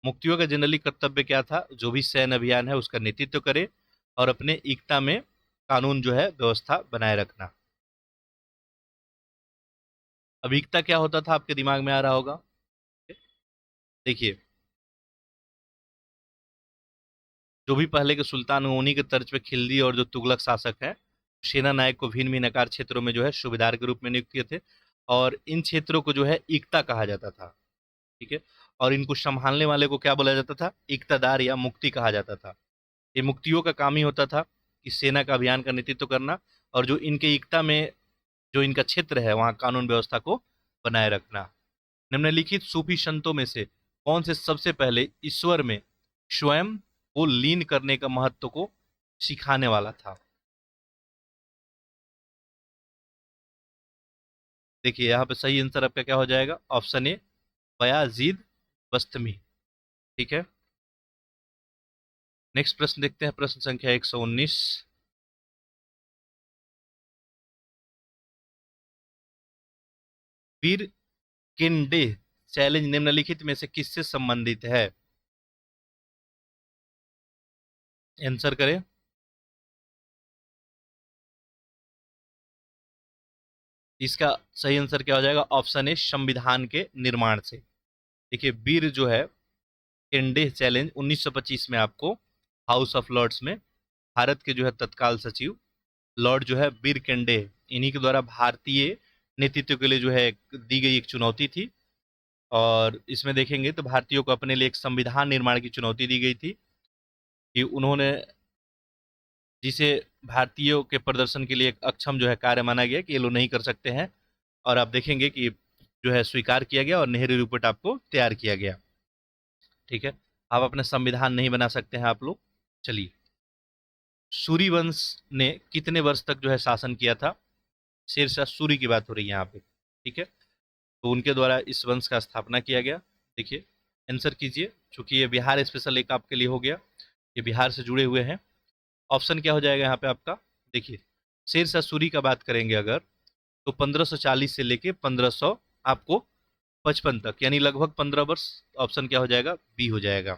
मुक्तियों का जनरली कर्तव्य क्या था, जो भी सैन्य अभियान है उसका नेतृत्व करे और अपने एकता में कानून जो है व्यवस्था बनाए रखना। अब एकता क्या होता था आपके दिमाग में आ रहा होगा। देखिए, जो भी पहले के सुल्तान हैं, उन्हीं के तर्ज पे खिलजी और जो तुगलक शासक हैं, सेना नायक को भिन्न भिन्न आकार क्षेत्रों में जो है सूबेदार के रूप में नियुक्त किए थे, और इन क्षेत्रों को जो है एकता कहा जाता था। ठीक है, और इनको संभालने वाले को क्या बोला जाता था, एकतादार या मुक्ति कहा जाता था। ये मुक्तियों का काम ही होता था कि सेना का अभियान का नेतृत्व करना, और जो इनके एकता में जो इनका क्षेत्र है वहाँ कानून व्यवस्था को बनाए रखना। निम्नलिखित सूफी संतों में से कौन से सबसे पहले ईश्वर में स्वयं को लीन करने का महत्व को सिखाने वाला था। देखिए, यहाँ पे सही आंसर आपका क्या हो जाएगा, ऑप्शन ए, बयाजीद बस्तमी। ठीक है, नेक्स्ट प्रश्न देखते हैं, प्रश्न संख्या 119। वीर किंडे चैलेंज निम्नलिखित में से किससे संबंधित है। आंसर करें। इसका सही आंसर क्या हो जाएगा, ऑप्शन ए, संविधान के निर्माण से। देखिए, वीर जो है किंडे चैलेंज 1925 में आपको हाउस ऑफ लॉर्ड्स में भारत के जो है तत्काल सचिव लॉर्ड जो है वीर केंडे, इन्हीं के द्वारा भारतीय नेतृत्व के लिए जो है दी गई एक चुनौती थी। और इसमें देखेंगे तो भारतीयों को अपने लिए एक संविधान निर्माण की चुनौती दी गई थी, कि उन्होंने, जिसे भारतीयों के प्रदर्शन के लिए एक अक्षम जो है कार्य माना गया कि ये लोग नहीं कर सकते हैं, और आप देखेंगे कि जो है स्वीकार किया गया और नेहरू रिपोर्ट आपको तैयार किया गया। ठीक है, आप अपना संविधान नहीं बना सकते हैं आप लोग। चलिए, सूर्यवंश ने कितने वर्ष तक जो है शासन किया था। शेरशाह सूरी की बात हो रही है यहाँ पे। ठीक है, तो उनके द्वारा इस वंश का स्थापना किया गया। देखिए, आंसर कीजिए, चूंकि ये बिहार स्पेशल एक आपके लिए हो गया, ये बिहार से जुड़े हुए हैं। ऑप्शन क्या हो जाएगा यहाँ पे आपका। देखिए, शेरशाह सूरी का बात करेंगे अगर, तो 1540 से लेके 1500 आपको 55 तक, यानी लगभग 15 वर्ष। ऑप्शन क्या हो जाएगा, बी हो जाएगा।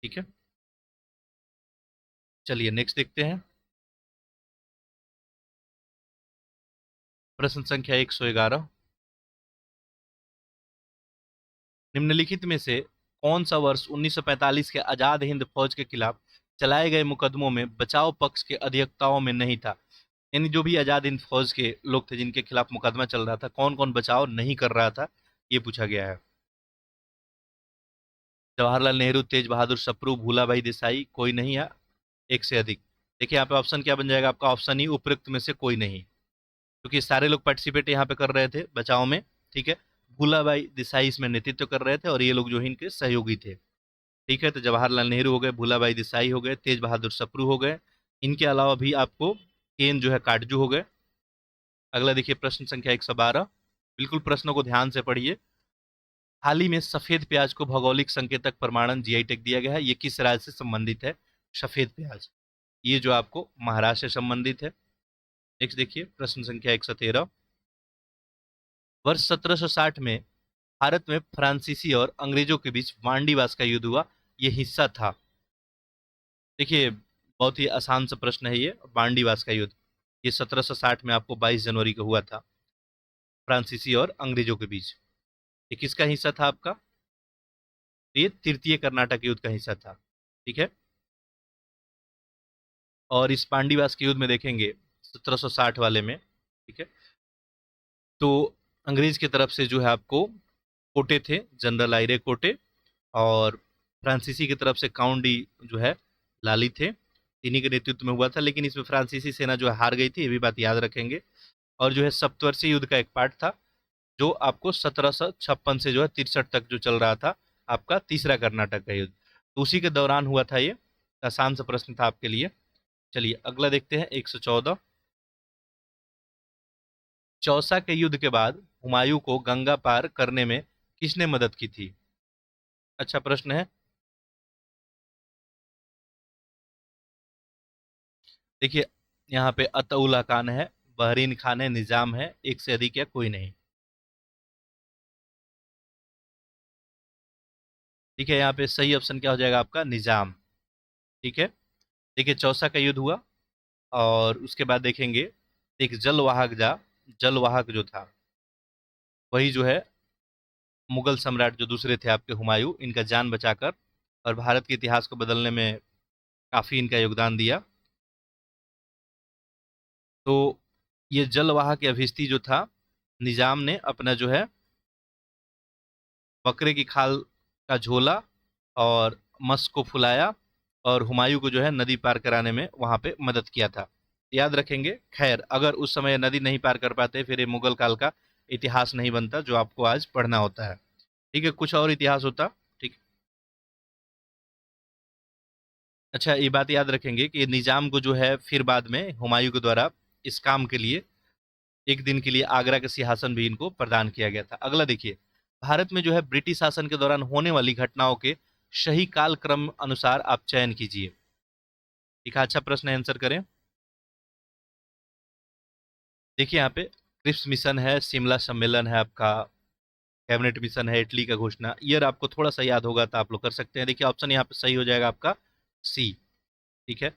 ठीक है, चलिए नेक्स्ट देखते हैं, प्रश्न संख्या 111। निम्नलिखित में से कौन सा वर्ष 1945 के आजाद हिंद फौज के खिलाफ चलाए गए मुकदमों में बचाव पक्ष के अधिवक्ताओं में नहीं था। यानी जो भी आजाद हिंद फौज के लोग थे जिनके खिलाफ मुकदमा चल रहा था, कौन कौन बचाव नहीं कर रहा था, ये पूछा गया है। जवाहरलाल नेहरू, तेज बहादुर सप्रू, भूलाभाई देसाई, कोई नहीं, या एक से अधिक। देखिए, यहाँ पे ऑप्शन क्या बन जाएगा आपका, ऑप्शन ही, उपयुक्त में से कोई नहीं, क्योंकि सारे लोग पार्टिसिपेट यहाँ पे कर रहे थे बचाव में। ठीक है, भूलाभाई देसाई इसमें नेतृत्व कर रहे थे, और ये लोग जो है इनके सहयोगी थे। ठीक है, तो जवाहरलाल नेहरू हो गए, भूलाभाई देसाई हो गए, तेज बहादुर सप्रू हो गए, इनके अलावा भी आपको केन जो है काटजू हो गए। अगला देखिए, प्रश्न संख्या 112। बिल्कुल प्रश्नों को ध्यान से पढ़िए। हाल ही में सफेद प्याज को भौगोलिक संकेतक प्रमाणन जीआई टैग दिया गया है, ये किस राज्य से संबंधित है। सफेद प्याज, ये जो आपको महाराष्ट्र से संबंधित है। नेक्स्ट देखिए, प्रश्न संख्या 113। वर्ष 1760 में भारत में फ्रांसीसी और अंग्रेजों के बीच वांडीवास का युद्ध हुआ, ये हिस्सा था। देखिए, बहुत ही आसान सा प्रश्न है ये, बांडीवास का युद्ध, ये 1760 में आपको 22 जनवरी को हुआ था, फ्रांसीसी और अंग्रेजों के बीच। ये किसका हिस्सा था आपका, ये तृतीय कर्नाटक युद्ध का हिस्सा था। ठीक है, और इस पांडीवास के युद्ध में देखेंगे 1760 वाले में, ठीक है, तो अंग्रेज की तरफ से जो है आपको कोटे थे, जनरल आयरे कोटे, और फ्रांसीसी की तरफ से काउंट डी जो है लाली थे। इन्हीं के नेतृत्व में हुआ था, लेकिन इसमें फ्रांसीसी सेना जो है हार गई थी, ये भी बात याद रखेंगे। और जो है सप्तवर्षीय युद्ध का एक पार्ट था, जो आपको 1756 से जो है 63 तक जो चल रहा था, आपका तीसरा कर्नाटक का युद्ध, तो उसी के दौरान हुआ था ये। आसान सा प्रश्न था आपके लिए। चलिए अगला देखते हैं, 114। चौसा के युद्ध के बाद हुमायूं को गंगा पार करने में किसने मदद की थी? अच्छा प्रश्न है। देखिए, यहाँ पे अतउल्ला खान है, बहरीन खान है, निजाम है, एक से अधिक या कोई नहीं। ठीक है, यहाँ पे सही ऑप्शन क्या हो जाएगा आपका? निजाम। ठीक है। देखिए, चौसा का युद्ध हुआ, और उसके बाद देखेंगे एक जलवाहक जो था, वही जो है मुगल सम्राट जो दूसरे थे आपके हुमायूं, इनका जान बचाकर और भारत के इतिहास को बदलने में काफी इनका योगदान दिया। तो ये जलवाहक या भिश्ती जो था, निजाम ने अपना जो है बकरे की खाल का झोला और मस्त को फुलाया, और हुमायूं को जो है नदी पार कराने में वहां पे मदद किया था। याद रखेंगे। खैर, अगर उस समय नदी नहीं पार कर पाते, फिर ये मुगल काल का इतिहास नहीं बनता जो आपको आज पढ़ना होता है। ठीक है, कुछ और इतिहास होता। ठीक। अच्छा, ये बात याद रखेंगे कि निजाम को जो है फिर बाद में हुमायूं के द्वारा इस काम के लिए एक दिन के लिए आगरा का सिंहासन भी इनको प्रदान किया गया था। अगला देखिए, भारत में जो है ब्रिटिश शासन के दौरान होने वाली घटनाओं के सही काल क्रम अनुसार आप चयन कीजिए। एक अच्छा प्रश्न है, आंसर करें। देखिए, यहाँ पे क्रिप्स मिशन है, शिमला सम्मेलन है आपका, कैबिनेट मिशन है, इटली का घोषणा। ईयर आपको थोड़ा सा याद होगा तो आप लोग कर सकते हैं। देखिए, ऑप्शन यहाँ पे सही हो जाएगा आपका सी। ठीक है,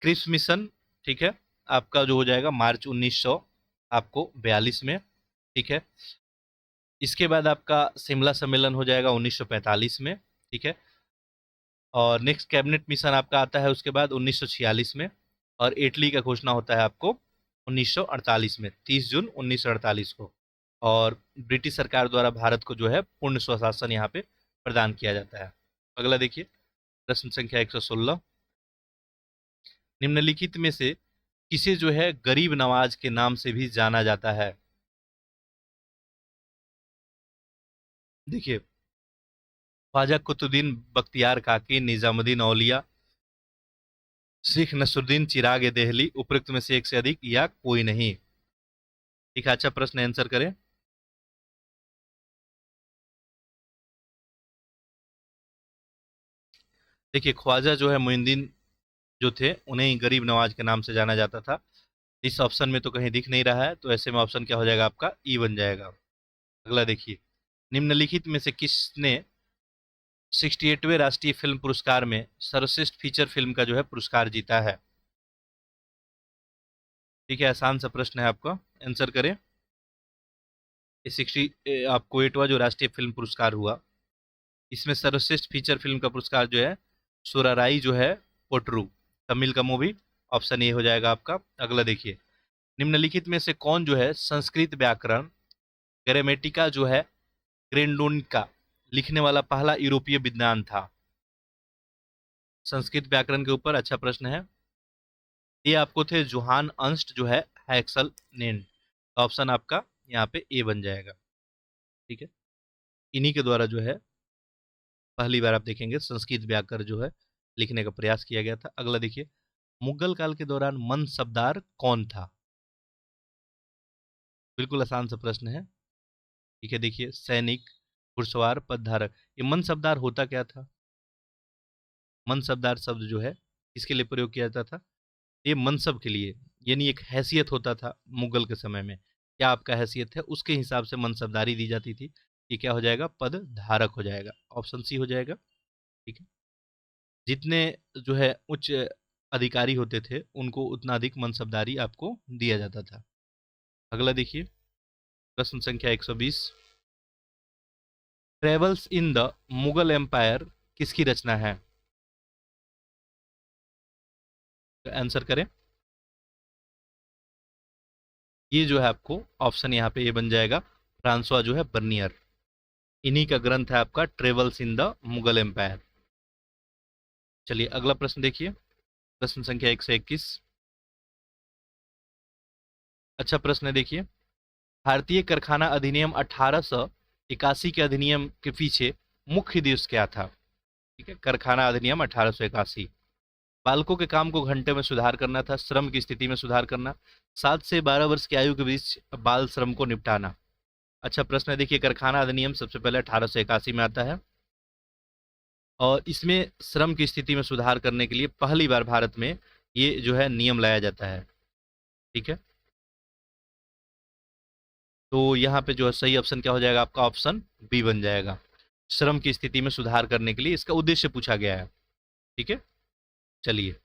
क्रिप्स मिशन। ठीक है, आपका जो हो जाएगा मार्च 1900 आपको 42 में। ठीक है, इसके बाद आपका शिमला सम्मेलन हो जाएगा 1945 में। ठीक है, और नेक्स्ट कैबिनेट मिशन आपका आता है उसके बाद 1946 में, और इटली का घोषणा होता है आपको 1948 में, 30 जून 1948 को। और ब्रिटिश सरकार द्वारा भारत को जो है पूर्ण स्वशासन यहाँ पे प्रदान किया जाता है। अगला देखिए, प्रश्न संख्या 116। निम्नलिखित में से किसे जो है गरीब नवाज के नाम से भी जाना जाता है? देखिए, ख्वाजा कुतुद्दीन बख्तियार काकी, निजामुद्दीन औलिया, शेख नसरुद्दीन चिराग देहली, उपरोक्त में से एक से अधिक या कोई नहीं। एक अच्छा प्रश्न, आंसर करें। देखिए, ख्वाजा जो है मोइनुद्दीन जो थे, उन्हें ही गरीब नवाज के नाम से जाना जाता था। इस ऑप्शन में तो कहीं दिख नहीं रहा है, तो ऐसे में ऑप्शन क्या हो जाएगा आपका? ई बन जाएगा। अगला देखिए, निम्नलिखित में से किसने 68वें राष्ट्रीय फिल्म पुरस्कार में सर्वश्रेष्ठ फीचर फिल्म का जो है पुरस्कार जीता है? ठीक है, आसान सा प्रश्न है आपका, आंसर करें। ये 60 आपको 8वां जो राष्ट्रीय फिल्म पुरस्कार हुआ, इसमें सर्वश्रेष्ठ फीचर फिल्म का पुरस्कार जो है सुराराई जो है पोट्रू, तमिल का मूवी। ऑप्शन ए हो जाएगा आपका। अगला देखिए, निम्नलिखित में से कौन जो है संस्कृत व्याकरण ग्रामेटिका जो है ग्रेंडोनिका लिखने वाला पहला यूरोपीय विद्वान था? संस्कृत व्याकरण के ऊपर अच्छा प्रश्न है। ये आपको थे जोहान अंस्ट जो है हैक्सल नेन। ऑप्शन आपका यहाँ पे ए बन जाएगा। ठीक है, इन्हीं के द्वारा जो है पहली बार आप देखेंगे संस्कृत व्याकरण जो है लिखने का प्रयास किया गया था। अगला देखिए, मुगल काल के दौरान मनसबदार कौन था? बिल्कुल आसान सा प्रश्न है। ठीक है, देखिए, सैनिक, घुड़सवार, पदधारक। ये मनसबदार होता क्या था? मनसबदार शब्द जो है किसके लिए प्रयोग किया जाता था? ये मनसब के लिए, यानी एक हैसियत होता था मुगल के समय में, क्या आपका हैसियत है उसके हिसाब से मनसबदारी दी जाती थी। ये क्या हो जाएगा? पद धारक हो जाएगा। ऑप्शन सी हो जाएगा। ठीक है, जितने जो है उच्च अधिकारी होते थे उनको उतना अधिक मनसबदारी आपको दिया जाता था। अगला देखिए, प्रश्न संख्या 120। Travels in the Mughal empire किसकी रचना है? आंसर करें। ये जो है आपको ऑप्शन यहाँ पे ये बन जाएगा, फ्रांसवा जो है बर्नियर। इन्हीं का ग्रंथ है आपका travels in the Mughal empire. चलिए अगला प्रश्न देखिए, प्रश्न संख्या 121। अच्छा प्रश्न है देखिए, भारतीय कारखाना अधिनियम 1881 के अधिनियम के पीछे मुख्य उद्देश्य क्या था? ठीक है, कारखाना अधिनियम 1881। बालकों के काम को घंटे में सुधार करना था, श्रम की स्थिति में सुधार करना, 7 से 12 वर्ष की आयु के बीच बाल श्रम को निपटाना। अच्छा प्रश्न है देखिए, कारखाना अधिनियम सबसे पहले 1881 में आता है और इसमें श्रम की स्थिति में सुधार करने के लिए पहली बार भारत में ये जो है नियम लाया जाता है। ठीक है, तो यहाँ पे जो है सही ऑप्शन क्या हो जाएगा आपका? ऑप्शन बी बन जाएगा। श्रम की स्थिति में सुधार करने के लिए इसका उद्देश्य पूछा गया है। ठीक है, चलिए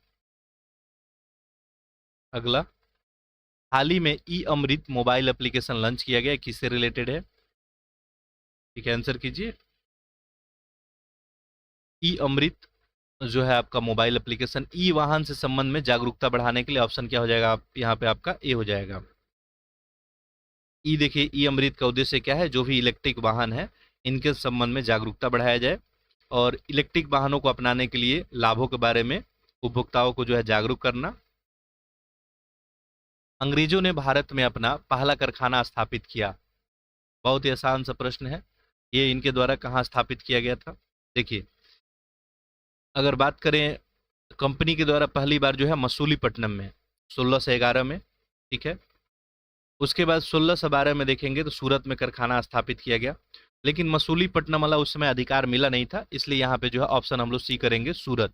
अगला, हाल ही में ई अमृत मोबाइल एप्लीकेशन लॉन्च किया गया, किससे रिलेटेड है? ठीक है, आंसर कीजिए। ई अमृत जो है आपका मोबाइल एप्लीकेशन ई वाहन से संबंध में जागरूकता बढ़ाने के लिए, ऑप्शन क्या हो जाएगा आप यहाँ पे? आपका ए हो जाएगा। ई देखिए, ई अमृत का उद्देश्य क्या है? जो भी इलेक्ट्रिक वाहन है इनके संबंध में जागरूकता बढ़ाया जाए और इलेक्ट्रिक वाहनों को अपनाने के लिए लाभों के बारे में उपभोक्ताओं को जो है जागरूक करना। अंग्रेजों ने भारत में अपना पहला कारखाना स्थापित किया। बहुत ही आसान सा प्रश्न है, ये इनके द्वारा कहाँ स्थापित किया गया था? देखिए, अगर बात करें कंपनी के द्वारा पहली बार जो है मसूलीपट्टनम में 1611 में। ठीक है, उसके बाद 1612 में देखेंगे तो सूरत में कारखाना स्थापित किया गया, लेकिन मसूलीपट्टनम वाला उस समय अधिकार मिला नहीं था, इसलिए यहाँ पे जो है ऑप्शन हम लोग सी करेंगे, सूरत।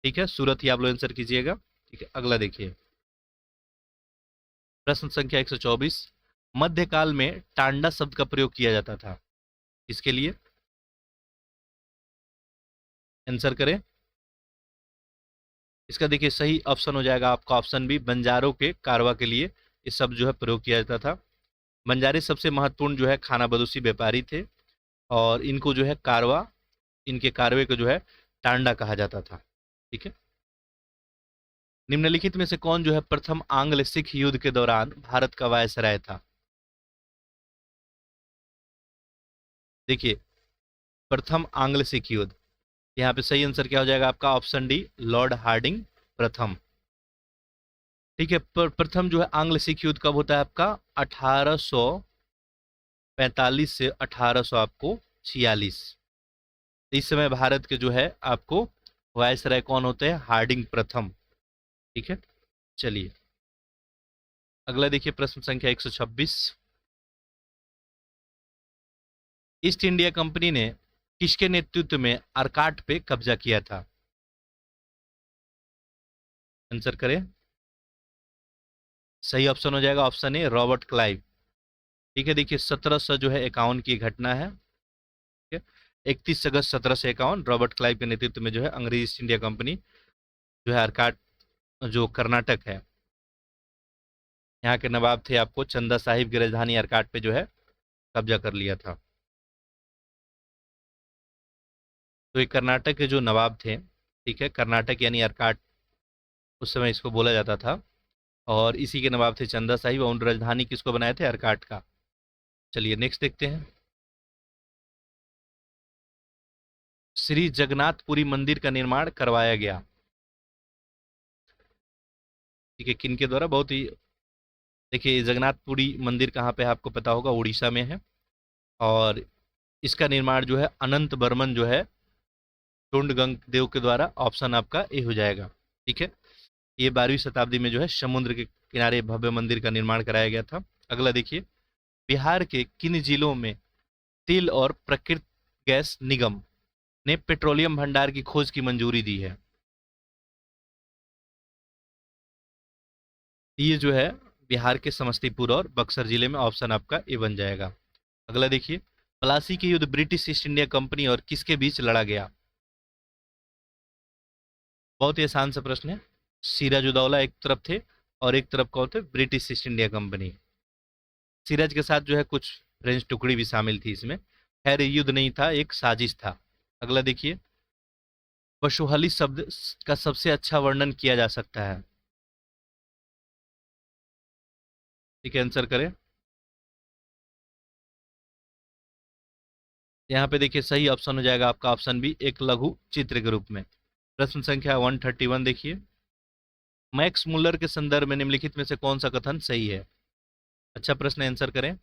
ठीक है, सूरत ही आप लोग आंसर कीजिएगा। ठीक है, अगला देखिए, प्रश्न संख्या 124। मध्यकाल में टांडा शब्द का प्रयोग किया जाता था, इसके लिए आंसर करें। इसका देखिए सही ऑप्शन हो जाएगा आपका ऑप्शन बी, बंजारों के कारवा के लिए ये शब्द जो है प्रयोग किया जाता था। बंजारे सबसे महत्वपूर्ण जो है खाना बदोशी व्यापारी थे और इनको जो है कारवा, इनके कारवे को जो है टांडा कहा जाता था। ठीक है, निम्नलिखित में से कौन जो है प्रथम आंग्ल सिख युद्ध के दौरान भारत का वायसराय था? देखिए, प्रथम आंग्ल सिख युद्ध, यहाँ पे सही आंसर क्या हो जाएगा आपका? ऑप्शन डी, लॉर्ड हार्डिंग प्रथम। ठीक है, प्रथम जो है आंग्ल सिख युद्ध कब होता है आपका? 1845 से 1800 आपको 46। इस समय भारत के जो है आपको वायसराय कौन होते हैं? हार्डिंग प्रथम। ठीक है, चलिए अगला देखिए, प्रश्न संख्या 126। ईस्ट इंडिया कंपनी ने किसके नेतृत्व में आर्काट पे कब्जा किया था? आंसर करें। सही ऑप्शन हो जाएगा ऑप्शन ए, रॉबर्ट क्लाइव। ठीक है, देखिए 1700 जो है 51 की घटना है। ठीक है, 31 अगस्त 1751 रॉबर्ट क्लाइव के नेतृत्व में जो है अंग्रेज ईस्ट इंडिया कंपनी जो है आर्काट, जो कर्नाटक है, यहाँ के नवाब थे आपको चंदा साहिब की राजधानी आर्काट पे जो है कब्जा कर लिया था। तो ये कर्नाटक के जो नवाब थे, ठीक है, कर्नाटक यानी आर्काट उस समय इसको बोला जाता था, और इसी के नवाब थे चंदा साहिब और उन राजधानी किसको बनाए थे? आर्काट का। चलिए नेक्स्ट देखते हैं, श्री जगन्नाथपुरी मंदिर का निर्माण करवाया गया। ठीक है, किन के द्वारा? बहुत ही, देखिए जगन्नाथपुरी मंदिर कहाँ पे है आपको पता होगा, उड़ीसा में है और इसका निर्माण जो है अनंत बर्मन जो है टुंडगंग देव के द्वारा, ऑप्शन आपका ए हो जाएगा। ठीक है, ये 12वीं शताब्दी में जो है समुद्र के किनारे भव्य मंदिर का निर्माण कराया गया था। अगला देखिए, बिहार के किन जिलों में तेल और प्राकृतिक गैस निगम ने पेट्रोलियम भंडार की खोज की मंजूरी दी है? ये जो है बिहार के समस्तीपुर और बक्सर जिले में, ऑप्शन आपका ए बन जाएगा। अगला देखिए, प्लासी के युद्ध ब्रिटिश ईस्ट इंडिया कंपनी और किसके बीच लड़ा गया? बहुत ही आसान सा प्रश्न है, सिराजुद्दौला एक तरफ थे और एक तरफ कौन थे? British east India company. Siraj के साथ जो है कुछ फ्रेंच टुकड़ी भी शामिल थी इसमें। खैर ये युद्ध नहीं था, एक साजिश था। अगला देखिए, पशुहली शब्द का सबसे अच्छा वर्णन किया जा सकता है? ठीक है, आंसर करें। यहाँ पे देखिए सही ऑप्शन हो जाएगा आपका ऑप्शन बी, एक लघु चित्र के रूप में। प्रश्न संख्या 131 देखिए, मैक्स मुल्लर के संदर्भ में निम्नलिखित में से कौन सा कथन सही है? अच्छा प्रश्न, आंसर करें।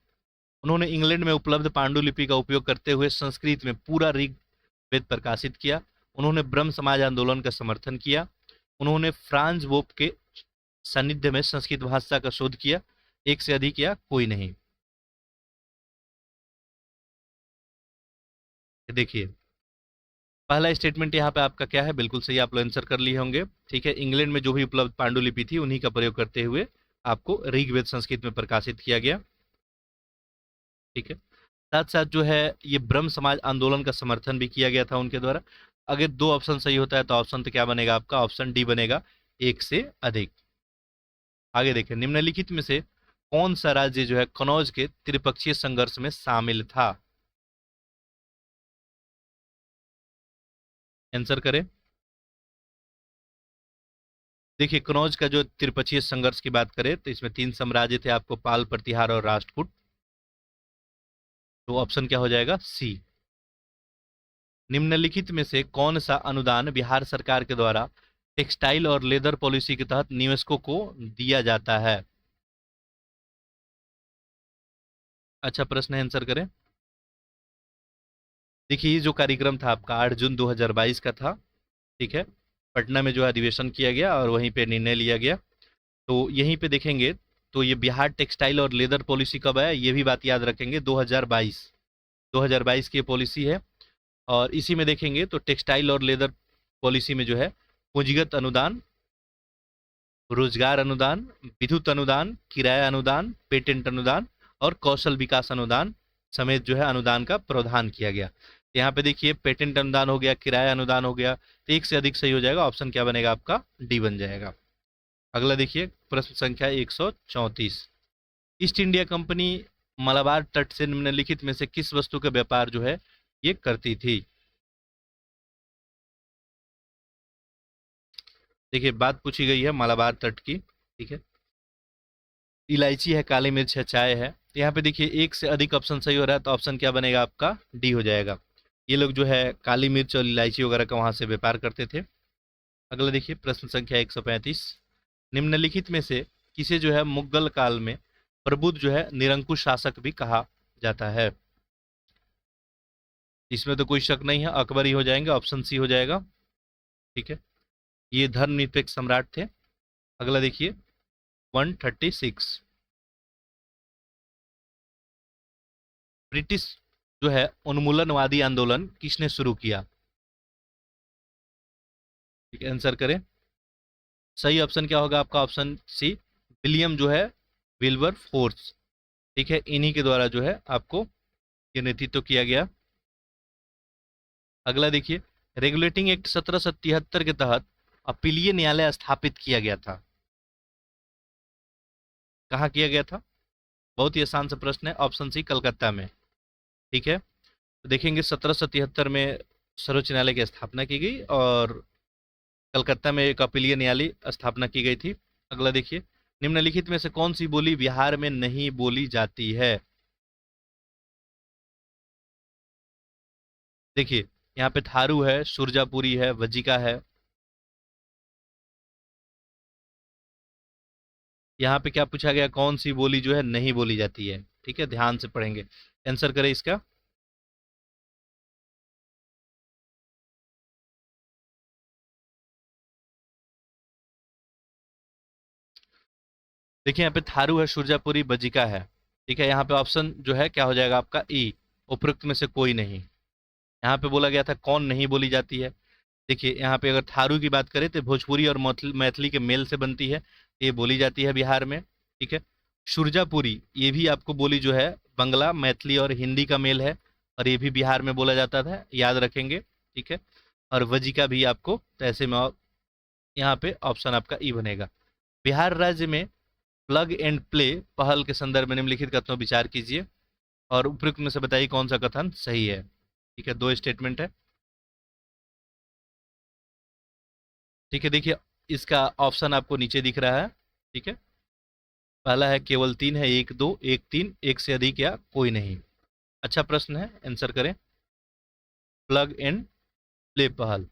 उन्होंने इंग्लैंड में उपलब्ध पांडुलिपि का उपयोग करते हुए संस्कृत में पूरा ऋग्वेद प्रकाशित किया। उन्होंने ब्रह्म समाज आंदोलन का समर्थन किया। उन्होंने फ्रांज बोप के सानिध्य में संस्कृत भाषा का शोध किया। एक से अधिक या कोई नहीं। देखिए पहला स्टेटमेंट यहाँ पे आपका क्या है, बिल्कुल सही, आप लोग आंसर कर लिए होंगे। ठीक है, इंग्लैंड में जो भी उपलब्ध पांडुलिपि थी उन्हीं का प्रयोग करते हुए आपको ऋग्वेद संस्कृत में प्रकाशित किया गया। ठीक है, साथ साथ जो है ये ब्रह्म समाज आंदोलन का समर्थन भी किया गया था उनके द्वारा। अगर दो ऑप्शन सही होता है तो ऑप्शन तो क्या बनेगा आपका, ऑप्शन डी बनेगा, एक से अधिक। आगे देखें, निम्नलिखित में से कौन सा राज्य जो है कनौज के त्रिपक्षीय संघर्ष में शामिल था? आंसर करें। देखिए कनौज का जो त्रिपक्षीय संघर्ष की बात करें तो इसमें तीन साम्राज्य थे आपको, पाल, प्रतिहार और राष्ट्रकूट। तो ऑप्शन क्या हो जाएगा, सी। निम्नलिखित में से कौन सा अनुदान बिहार सरकार के द्वारा टेक्सटाइल और लेदर पॉलिसी के तहत निवेशकों को दिया जाता है? अच्छा प्रश्न है, आंसर करें। देखिए ये जो कार्यक्रम था आपका 8 जून 2022 का था। ठीक है, पटना में जो अधिवेशन किया गया और वहीं पे निर्णय लिया गया। तो यहीं पे देखेंगे तो ये बिहार टेक्सटाइल और लेदर पॉलिसी कब आया, ये भी बात याद रखेंगे, 2022 की पॉलिसी है। और इसी में देखेंगे तो टेक्सटाइल और लेदर पॉलिसी में जो है पूंजीगत अनुदान, रोजगार अनुदान, विद्युत अनुदान, किराया अनुदान, पेटेंट अनुदान और कौशल विकास अनुदान समेत जो है अनुदान का प्रावधान किया गया। यहाँ पे देखिए पेटेंट अनुदान हो गया, किराया अनुदान हो गया, तो एक से अधिक सही हो जाएगा, ऑप्शन क्या बनेगा आपका, डी बन जाएगा। अगला देखिए प्रश्न संख्या 134, ईस्ट इंडिया कंपनी मलाबार तट से निम्नलिखित में से किस वस्तु का व्यापार जो है ये करती थी? देखिए बात पूछी गई है मलाबार तट की। ठीक है, इलायची है, काली मिर्च है, चाय है। तो यहाँ पे देखिए एक से अधिक ऑप्शन सही हो रहा है, तो ऑप्शन क्या बनेगा आपका, डी हो जाएगा। ये लोग जो है काली मिर्च और इलायची वगैरह का वहां से व्यापार करते थे। अगला देखिए प्रश्न संख्या 135, निम्नलिखित में से किसे जो है मुगल काल में प्रबुद्ध जो है निरंकुश शासक भी कहा जाता है? इसमें तो कोई शक नहीं है, अकबर ही हो जाएंगे, ऑप्शन सी हो जाएगा। ठीक है, ये धर्मनिरपेक्ष सम्राट थे। अगला देखिए 136, ब्रिटिश जो है उन्मूलनवादी आंदोलन किसने शुरू किया? ठीक है, आंसर करें। सही ऑप्शन क्या होगा आपका, ऑप्शन सी, विलियम जो है विल्बर फोर्स। ठीक है, इन्हीं के द्वारा जो है आपको ये नेतृत्व किया गया। अगला देखिए, रेगुलेटिंग एक्ट 1773 के तहत अपीलीय न्यायालय स्थापित किया गया था, कहाँ किया गया था? बहुत ही आसान सा प्रश्न है, ऑप्शन सी, कलकत्ता में। ठीक है, तो देखेंगे 1773 में सर्वोच्च न्यायालय की स्थापना की गई और कलकत्ता में एक अपीलीय न्यायालय स्थापना की गई थी। अगला देखिए, निम्नलिखित में से कौन सी बोली बिहार में नहीं बोली जाती है? देखिए यहाँ पे थारू है, सुरजापुरी है, वज्जिका है। यहाँ पे क्या पूछा गया, कौन सी बोली जो है नहीं बोली जाती है? ठीक है, ध्यान से पढ़ेंगे, आंसर करें इसका। देखिए यहाँ पे थारू है, सुरजापुरी, बज्जिका है। ठीक है, यहाँ पे ऑप्शन जो है क्या हो जाएगा आपका, ई, उपरोक्त में से कोई नहीं। यहाँ पे बोला गया था कौन नहीं बोली जाती है। देखिए यहाँ पे अगर थारू की बात करें तो भोजपुरी और मैथिली के मेल से बनती है, ये बोली जाती है बिहार में। ठीक है, सुरजापुरी ये भी आपको बोली जो है बंगला, मैथिली और हिंदी का मेल है और ये भी बिहार में बोला जाता था, याद रखेंगे। ठीक है, और वज्जिका भी आपको, तो ऐसे में यहाँ पे ऑप्शन आपका ई बनेगा। बिहार राज्य में प्लग एंड प्ले पहल के संदर्भ में निम्नलिखित कथनों विचार कीजिए और उपयुक्त में से बताइए कौन सा कथन सही है। ठीक है, दो स्टेटमेंट है। ठीक है, देखिए इसका ऑप्शन आपको नीचे दिख रहा है। ठीक है, पहला है केवल तीन है, एक दो, एक तीन, एक से अधिक या कोई नहीं। अच्छा प्रश्न है, आंसर करें। प्लग एंड प्ले पहल।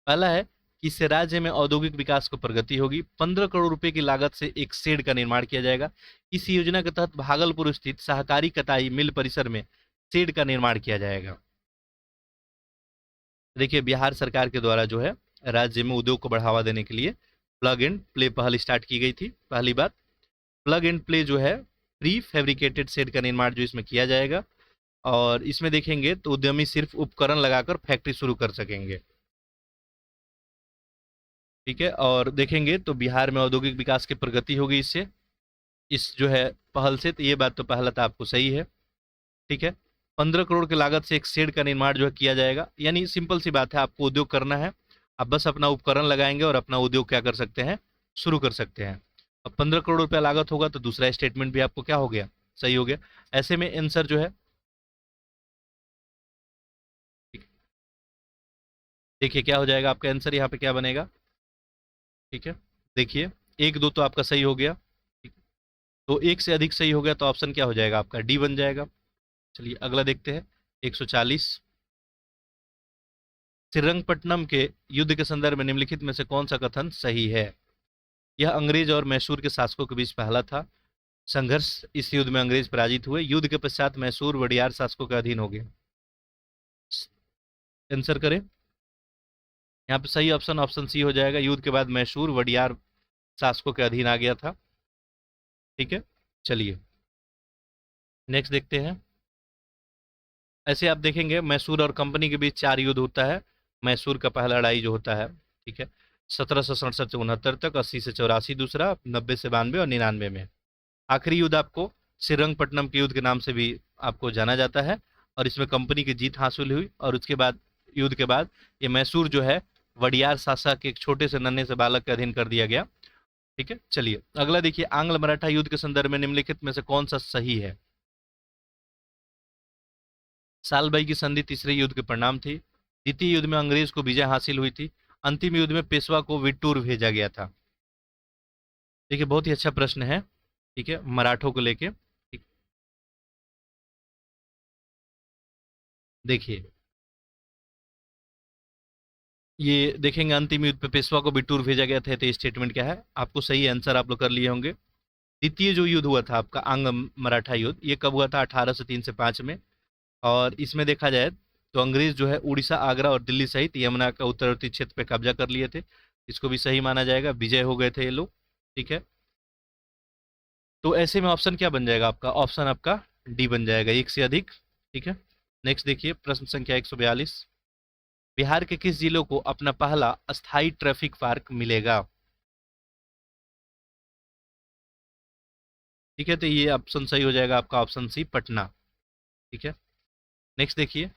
पहला है कि इससे राज्य में औद्योगिक विकास को प्रगति होगी। 15 करोड़ रुपए की लागत से एक शेड का निर्माण किया जाएगा। इस योजना के तहत भागलपुर स्थित सहकारी कताई मिल परिसर में शेड का निर्माण किया जाएगा। देखिए, बिहार सरकार के द्वारा जो है राज्य में उद्योग को बढ़ावा देने के लिए प्लग एंड प्ले पहल स्टार्ट की गई थी। पहली बात, प्लग एंड प्ले जो है प्री फैब्रिकेटेड शेड का निर्माण जो इसमें किया जाएगा, और इसमें देखेंगे तो उद्यमी सिर्फ उपकरण लगाकर फैक्ट्री शुरू कर सकेंगे। ठीक है, और देखेंगे तो बिहार में औद्योगिक विकास की प्रगति होगी इससे, इस जो है पहल से। तो ये बात तो पहला था आपको सही है। ठीक है, 15 करोड़ की लागत से एक शेड का निर्माण जो है किया जाएगा, यानी सिंपल सी बात है, आपको उद्योग करना है, आप बस अपना उपकरण लगाएंगे और अपना उद्योग क्या कर सकते हैं, शुरू कर सकते हैं। अब 15 करोड़ रुपया लागत होगा तो दूसरा स्टेटमेंट भी आपको क्या हो गया, सही हो गया। ऐसे में आंसर जो है, देखिए क्या हो जाएगा आपका आंसर, यहाँ पे क्या बनेगा। ठीक है, देखिए, एक दो तो आपका सही हो गया। ठीक, तो एक से अधिक सही हो गया तो ऑप्शन क्या हो जाएगा आपका, डी बन जाएगा। चलिए अगला देखते हैं, 140। श्रीरंगपट्टनम के युद्ध के संदर्भ में निम्नलिखित में से कौन सा कथन सही है। यह अंग्रेज और मैसूर के शासकों के बीच पहला था संघर्ष। इस युद्ध में अंग्रेज पराजित हुए। युद्ध के पश्चात मैसूर वडियार शासकों के अधीन हो गए। आंसर करें, यहाँ पे सही ऑप्शन ऑप्शन सी हो जाएगा। युद्ध के बाद मैसूर वडियार शासकों के अधीन आ गया था। ठीक है, चलिए नेक्स्ट देखते हैं। ऐसे आप देखेंगे मैसूर और कंपनी के बीच 4 युद्ध होता है। मैसूर का पहला लड़ाई जो होता है, ठीक है, 1767 से 69 तक, 80 से 84 दूसरा, 90 से 92 और 99 में। आखिरी युद्ध आपको श्रीरंगपट्टनम के युद्ध के नाम से भी आपको जाना जाता है, और इसमें कंपनी की जीत हासिल हुई, और उसके बाद युद्ध के बाद ये मैसूर जो है वडियार शासक के एक छोटे से नन्हे से बालक के अधीन कर दिया गया। ठीक है, चलिए अगला देखिए, आंग्ल मराठा युद्ध के संदर्भ में निम्नलिखित में से कौन सा सही है। सालबाई की संधि तीसरे युद्ध के परिणाम थी। द्वितीय युद्ध में अंग्रेज को विजय हासिल हुई थी। अंतिम युद्ध में पेशवा को विट्टूर भेजा गया था। देखिए बहुत ही अच्छा प्रश्न है, ठीक है, मराठों को लेके। ठीक, देखिए ये देखेंगे, अंतिम युद्ध पे पेशवा को बिट्टूर भेजा गया था, तो ये स्टेटमेंट क्या है, आपको सही आंसर आप लोग कर लिए होंगे। द्वितीय जो युद्ध हुआ था आपका आंग मराठा युद्ध, ये कब हुआ था, 1803 से 5 में। और इसमें देखा जाए तो अंग्रेज जो है उड़ीसा, आगरा और दिल्ली सहित यमुना का उत्तरवर्ती क्षेत्र पे कब्जा कर लिए थे। इसको भी सही माना जाएगा, विजय हो गए थे ये लोग। ठीक है, तो ऐसे में ऑप्शन क्या बन जाएगा आपका, ऑप्शन आपका डी बन जाएगा, एक से अधिक। ठीक है, नेक्स्ट देखिए, प्रश्न संख्या 142। बिहार के किस जिलों को अपना पहला अस्थाई ट्रैफिक पार्क मिलेगा। ठीक है, तो ये ऑप्शन सही हो जाएगा आपका, ऑप्शन सी पटना। ठीक है, नेक्स्ट देखिए,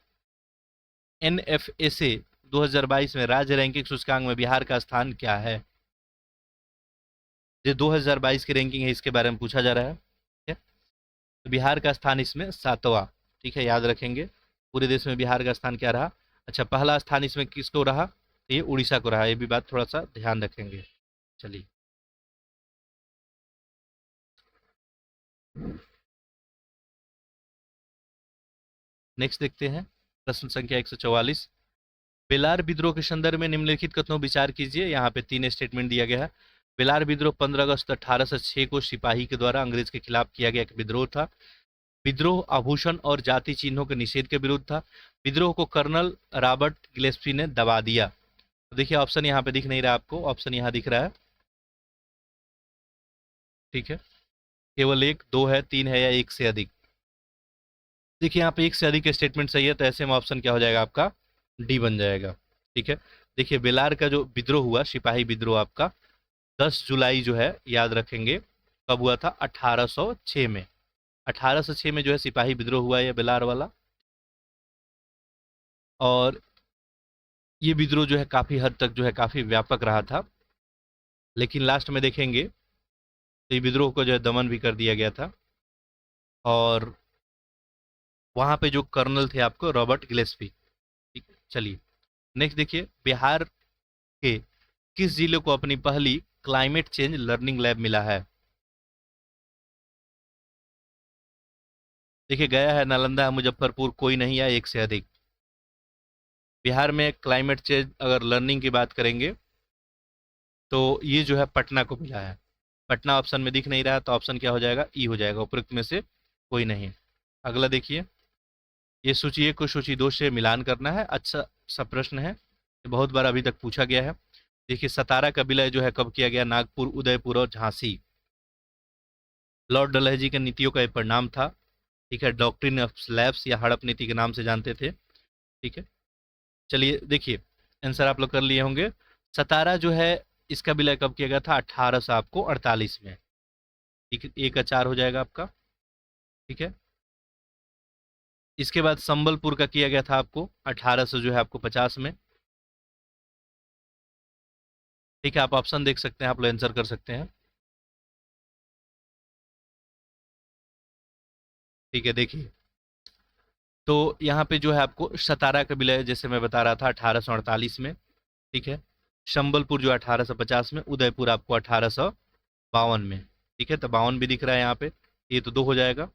एनएफएसए 2022 में राज्य रैंकिंग सूचकांक में बिहार का स्थान क्या है। जो 2022 की रैंकिंग है इसके बारे में पूछा जा रहा है। ठीक है, तो बिहार का स्थान इसमें 7वां। ठीक है, याद रखेंगे, पूरे देश में बिहार का स्थान क्या रहा। अच्छा, पहला स्थान इसमें किसको रहा, तो ये उड़ीसा को रहा, ये भी बात थोड़ा सा ध्यान रखेंगे। चलिए नेक्स्ट देखते हैं, प्रश्न संख्या 144। बेलार विद्रोह के संदर्भ में निम्नलिखित कथनों विचार कीजिए। यहाँ पे 3 स्टेटमेंट दिया गया है। बेलार विद्रोह 15 अगस्त 1806 को सिपाही के द्वारा अंग्रेज के खिलाफ किया गया एक विद्रोह था। विद्रोह आभूषण और जाति चिन्हों के निषेध के विरुद्ध था। विद्रोह को कर्नल रॉबर्ट गिलेस्पी ने दबा दिया। तो देखिए ऑप्शन यहाँ पे दिख नहीं रहा आपको, ऑप्शन यहाँ दिख रहा है। ठीक है, केवल एक, दो है, तीन है, या एक से अधिक। देखिए यहाँ पे एक से अधिक स्टेटमेंट सही है, तो ऐसे में ऑप्शन क्या हो जाएगा आपका, डी बन जाएगा। ठीक है, देखिए बेलार का जो विद्रोह हुआ, सिपाही विद्रोह आपका 10 जुलाई जो है, याद रखेंगे, कब हुआ था, 1806 में। 1806 में जो है सिपाही विद्रोह हुआ है बेलार वाला। और ये विद्रोह जो है काफी हद तक जो है काफी व्यापक रहा था, लेकिन लास्ट में देखेंगे तो ये विद्रोह को जो है दमन भी कर दिया गया था। और वहां पे जो कर्नल थे आपको रॉबर्ट गिलेस्पी। ठीक है, चलिए नेक्स्ट देखिए, बिहार के किस जिले को अपनी पहली क्लाइमेट चेंज लर्निंग लैब मिला है। देखिए गया है, नालंदा है, मुजफ्फरपुर, कोई नहीं है, एक से अधिक। बिहार में क्लाइमेट चेंज अगर लर्निंग की बात करेंगे तो ये जो है पटना को मिला है। पटना ऑप्शन में दिख नहीं रहा तो ऑप्शन क्या हो जाएगा, ई हो जाएगा, उपरोक्त में से कोई नहीं। अगला देखिए, ये सूची एक को सूची दो से मिलान करना है। अच्छा सा प्रश्न है, ये बहुत बार अभी तक पूछा गया है। देखिए, सतारा का विलय जो है कब किया गया, नागपुर, उदयपुर और झांसी। लॉर्ड डलहौजी की नीतियों का एक परिणाम था। ठीक है, डॉक्ट्रिन ऑफ स्लैब्स या हड़प नीति के नाम से जानते थे। ठीक है, चलिए देखिए, आंसर आप लोग कर लिए होंगे। सतारा जो है इसका विलय कब किया गया था, 1800 आपको 48 में। ठीक है, एक का 4 हो जाएगा आपका। ठीक है, इसके बाद संबलपुर का किया गया था आपको 1800 जो है आपको 50 में। ठीक है, आप ऑप्शन देख सकते हैं, आप लोग आंसर कर सकते हैं। ठीक है, देखिए, तो यहाँ पे जो है आपको सतारा का विलय जैसे मैं बता रहा था 1848 में। ठीक है, संबलपुर जो 1850 में, उदयपुर आपको 1852 में। ठीक है, तो 52 भी दिख रहा है यहाँ पे, ये तो 2 हो जाएगा।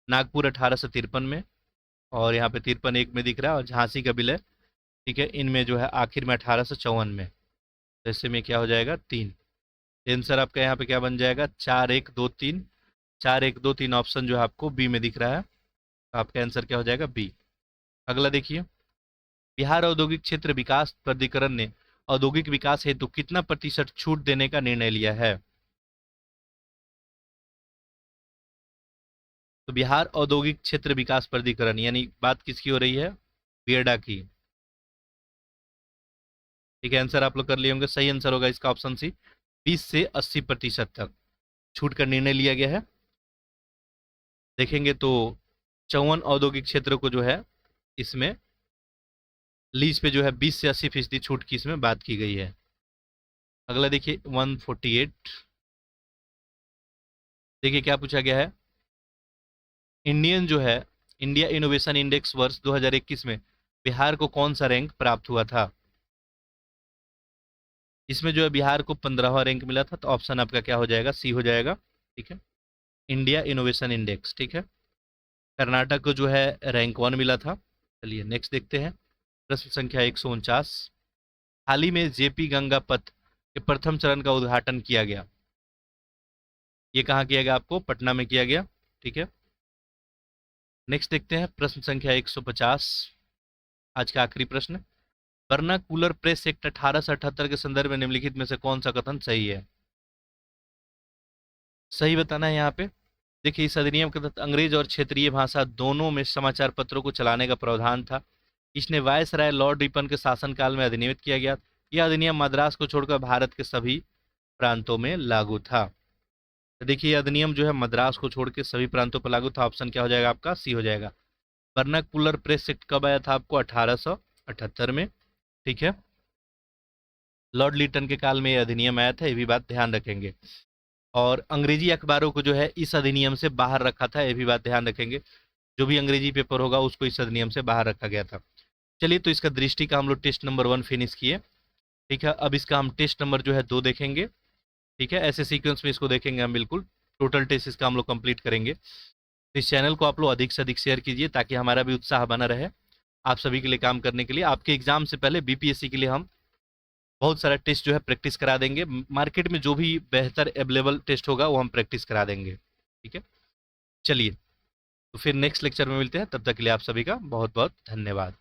नागपुर 1853 में, और यहाँ पे 53 एक में दिख रहा है, और झांसी का विलय ठीक है इनमें जो है आखिर में 1854 में। तो ऐसे में क्या हो जाएगा, 3। आंसर आपका यहाँ पे क्या बन जाएगा, 4123। 4123 ऑप्शन जो है आपको बी में दिख रहा है, तो आपका आंसर क्या हो जाएगा, बी। अगला देखिए, बिहार औद्योगिक क्षेत्र विकास प्राधिकरण ने औद्योगिक विकास हेतु कितना प्रतिशत छूट देने का निर्णय लिया है। तो बिहार औद्योगिक क्षेत्र विकास प्राधिकरण यानी बात किसकी हो रही है, बियडा की। ठीक है, आंसर आप लोग कर लिए होंगे। सही आंसर होगा इसका ऑप्शन सी, 20 से 80% तक छूट का निर्णय लिया गया है। देखेंगे तो 54 औद्योगिक क्षेत्र को जो है इसमें लीज पे जो है 20 से 80% छूट की इसमें बात की गई है। अगला देखिए 148। देखिए क्या पूछा गया है, इंडियन जो है इंडिया इनोवेशन इंडेक्स वर्ष 2021 में बिहार को कौन सा रैंक प्राप्त हुआ था। इसमें जो है बिहार को 15वां रैंक मिला था, तो ऑप्शन आपका क्या हो जाएगा, सी हो जाएगा। ठीक है, इंडिया इनोवेशन इंडेक्स। ठीक है, कर्नाटक को जो है रैंक 1 मिला था। चलिए नेक्स्ट देखते हैं, प्रश्न संख्या 149। हाल ही में जेपी गंगा पथ के प्रथम चरण का उद्घाटन किया गया, ये कहाँ किया गया, आपको पटना में किया गया। ठीक है, नेक्स्ट देखते हैं प्रश्न संख्या 150, आज का आखिरी प्रश्न। वर्नाकुलर प्रेस एक्ट 1878 के संदर्भ में निम्नलिखित में से कौन सा कथन सही है। सही बताना है यहाँ पे। देखिए, इस अधिनियम के तहत अंग्रेज और क्षेत्रीय भाषा दोनों में समाचार पत्रों को चलाने का प्रावधान था। इसने वायसराय लॉर्ड रिपन के शासनकाल में अधिनियमित किया गया। यह अधिनियम मद्रास को छोड़कर भारत के सभी प्रांतों में लागू था। तो देखिए, यह अधिनियम जो है मद्रास को छोड़ के सभी प्रांतों पर लागू था। ऑप्शन क्या हो जाएगा आपका, सी हो जाएगा। वर्नाकुलर प्रेस एक्ट कब आया था आपको, 1878 में। ठीक है, लॉर्ड लिटन के काल में यह अधिनियम आया था, ये भी बात ध्यान रखेंगे। और अंग्रेजी अखबारों को जो है इस अधिनियम से बाहर रखा था, ये भी बात ध्यान रखेंगे। जो भी अंग्रेजी पेपर होगा उसको इस अधिनियम से बाहर रखा गया था। चलिए, तो इसका दृष्टि का हम लोग टेस्ट नंबर 1 फिनिश किए। ठीक है, अब इसका हम टेस्ट नंबर जो है 2 देखेंगे। ठीक है, ऐसे सीक्वेंस में इसको देखेंगे हम, बिल्कुल टोटल टेस्ट इसका हम लोग कंप्लीट करेंगे। तो इस चैनल को आप लोग अधिक से अधिक शेयर कीजिए ताकि हमारा भी उत्साह बना रहे आप सभी के लिए काम करने के लिए। आपके एग्जाम से पहले बीपीएससी के लिए हम बहुत सारा टेस्ट जो है प्रैक्टिस करा देंगे। मार्केट में जो भी बेहतर अवेलेबल टेस्ट होगा वो हम प्रैक्टिस करा देंगे। ठीक है, चलिए, तो फिर नेक्स्ट लेक्चर में मिलते हैं, तब तक के लिए आप सभी का बहुत बहुत धन्यवाद।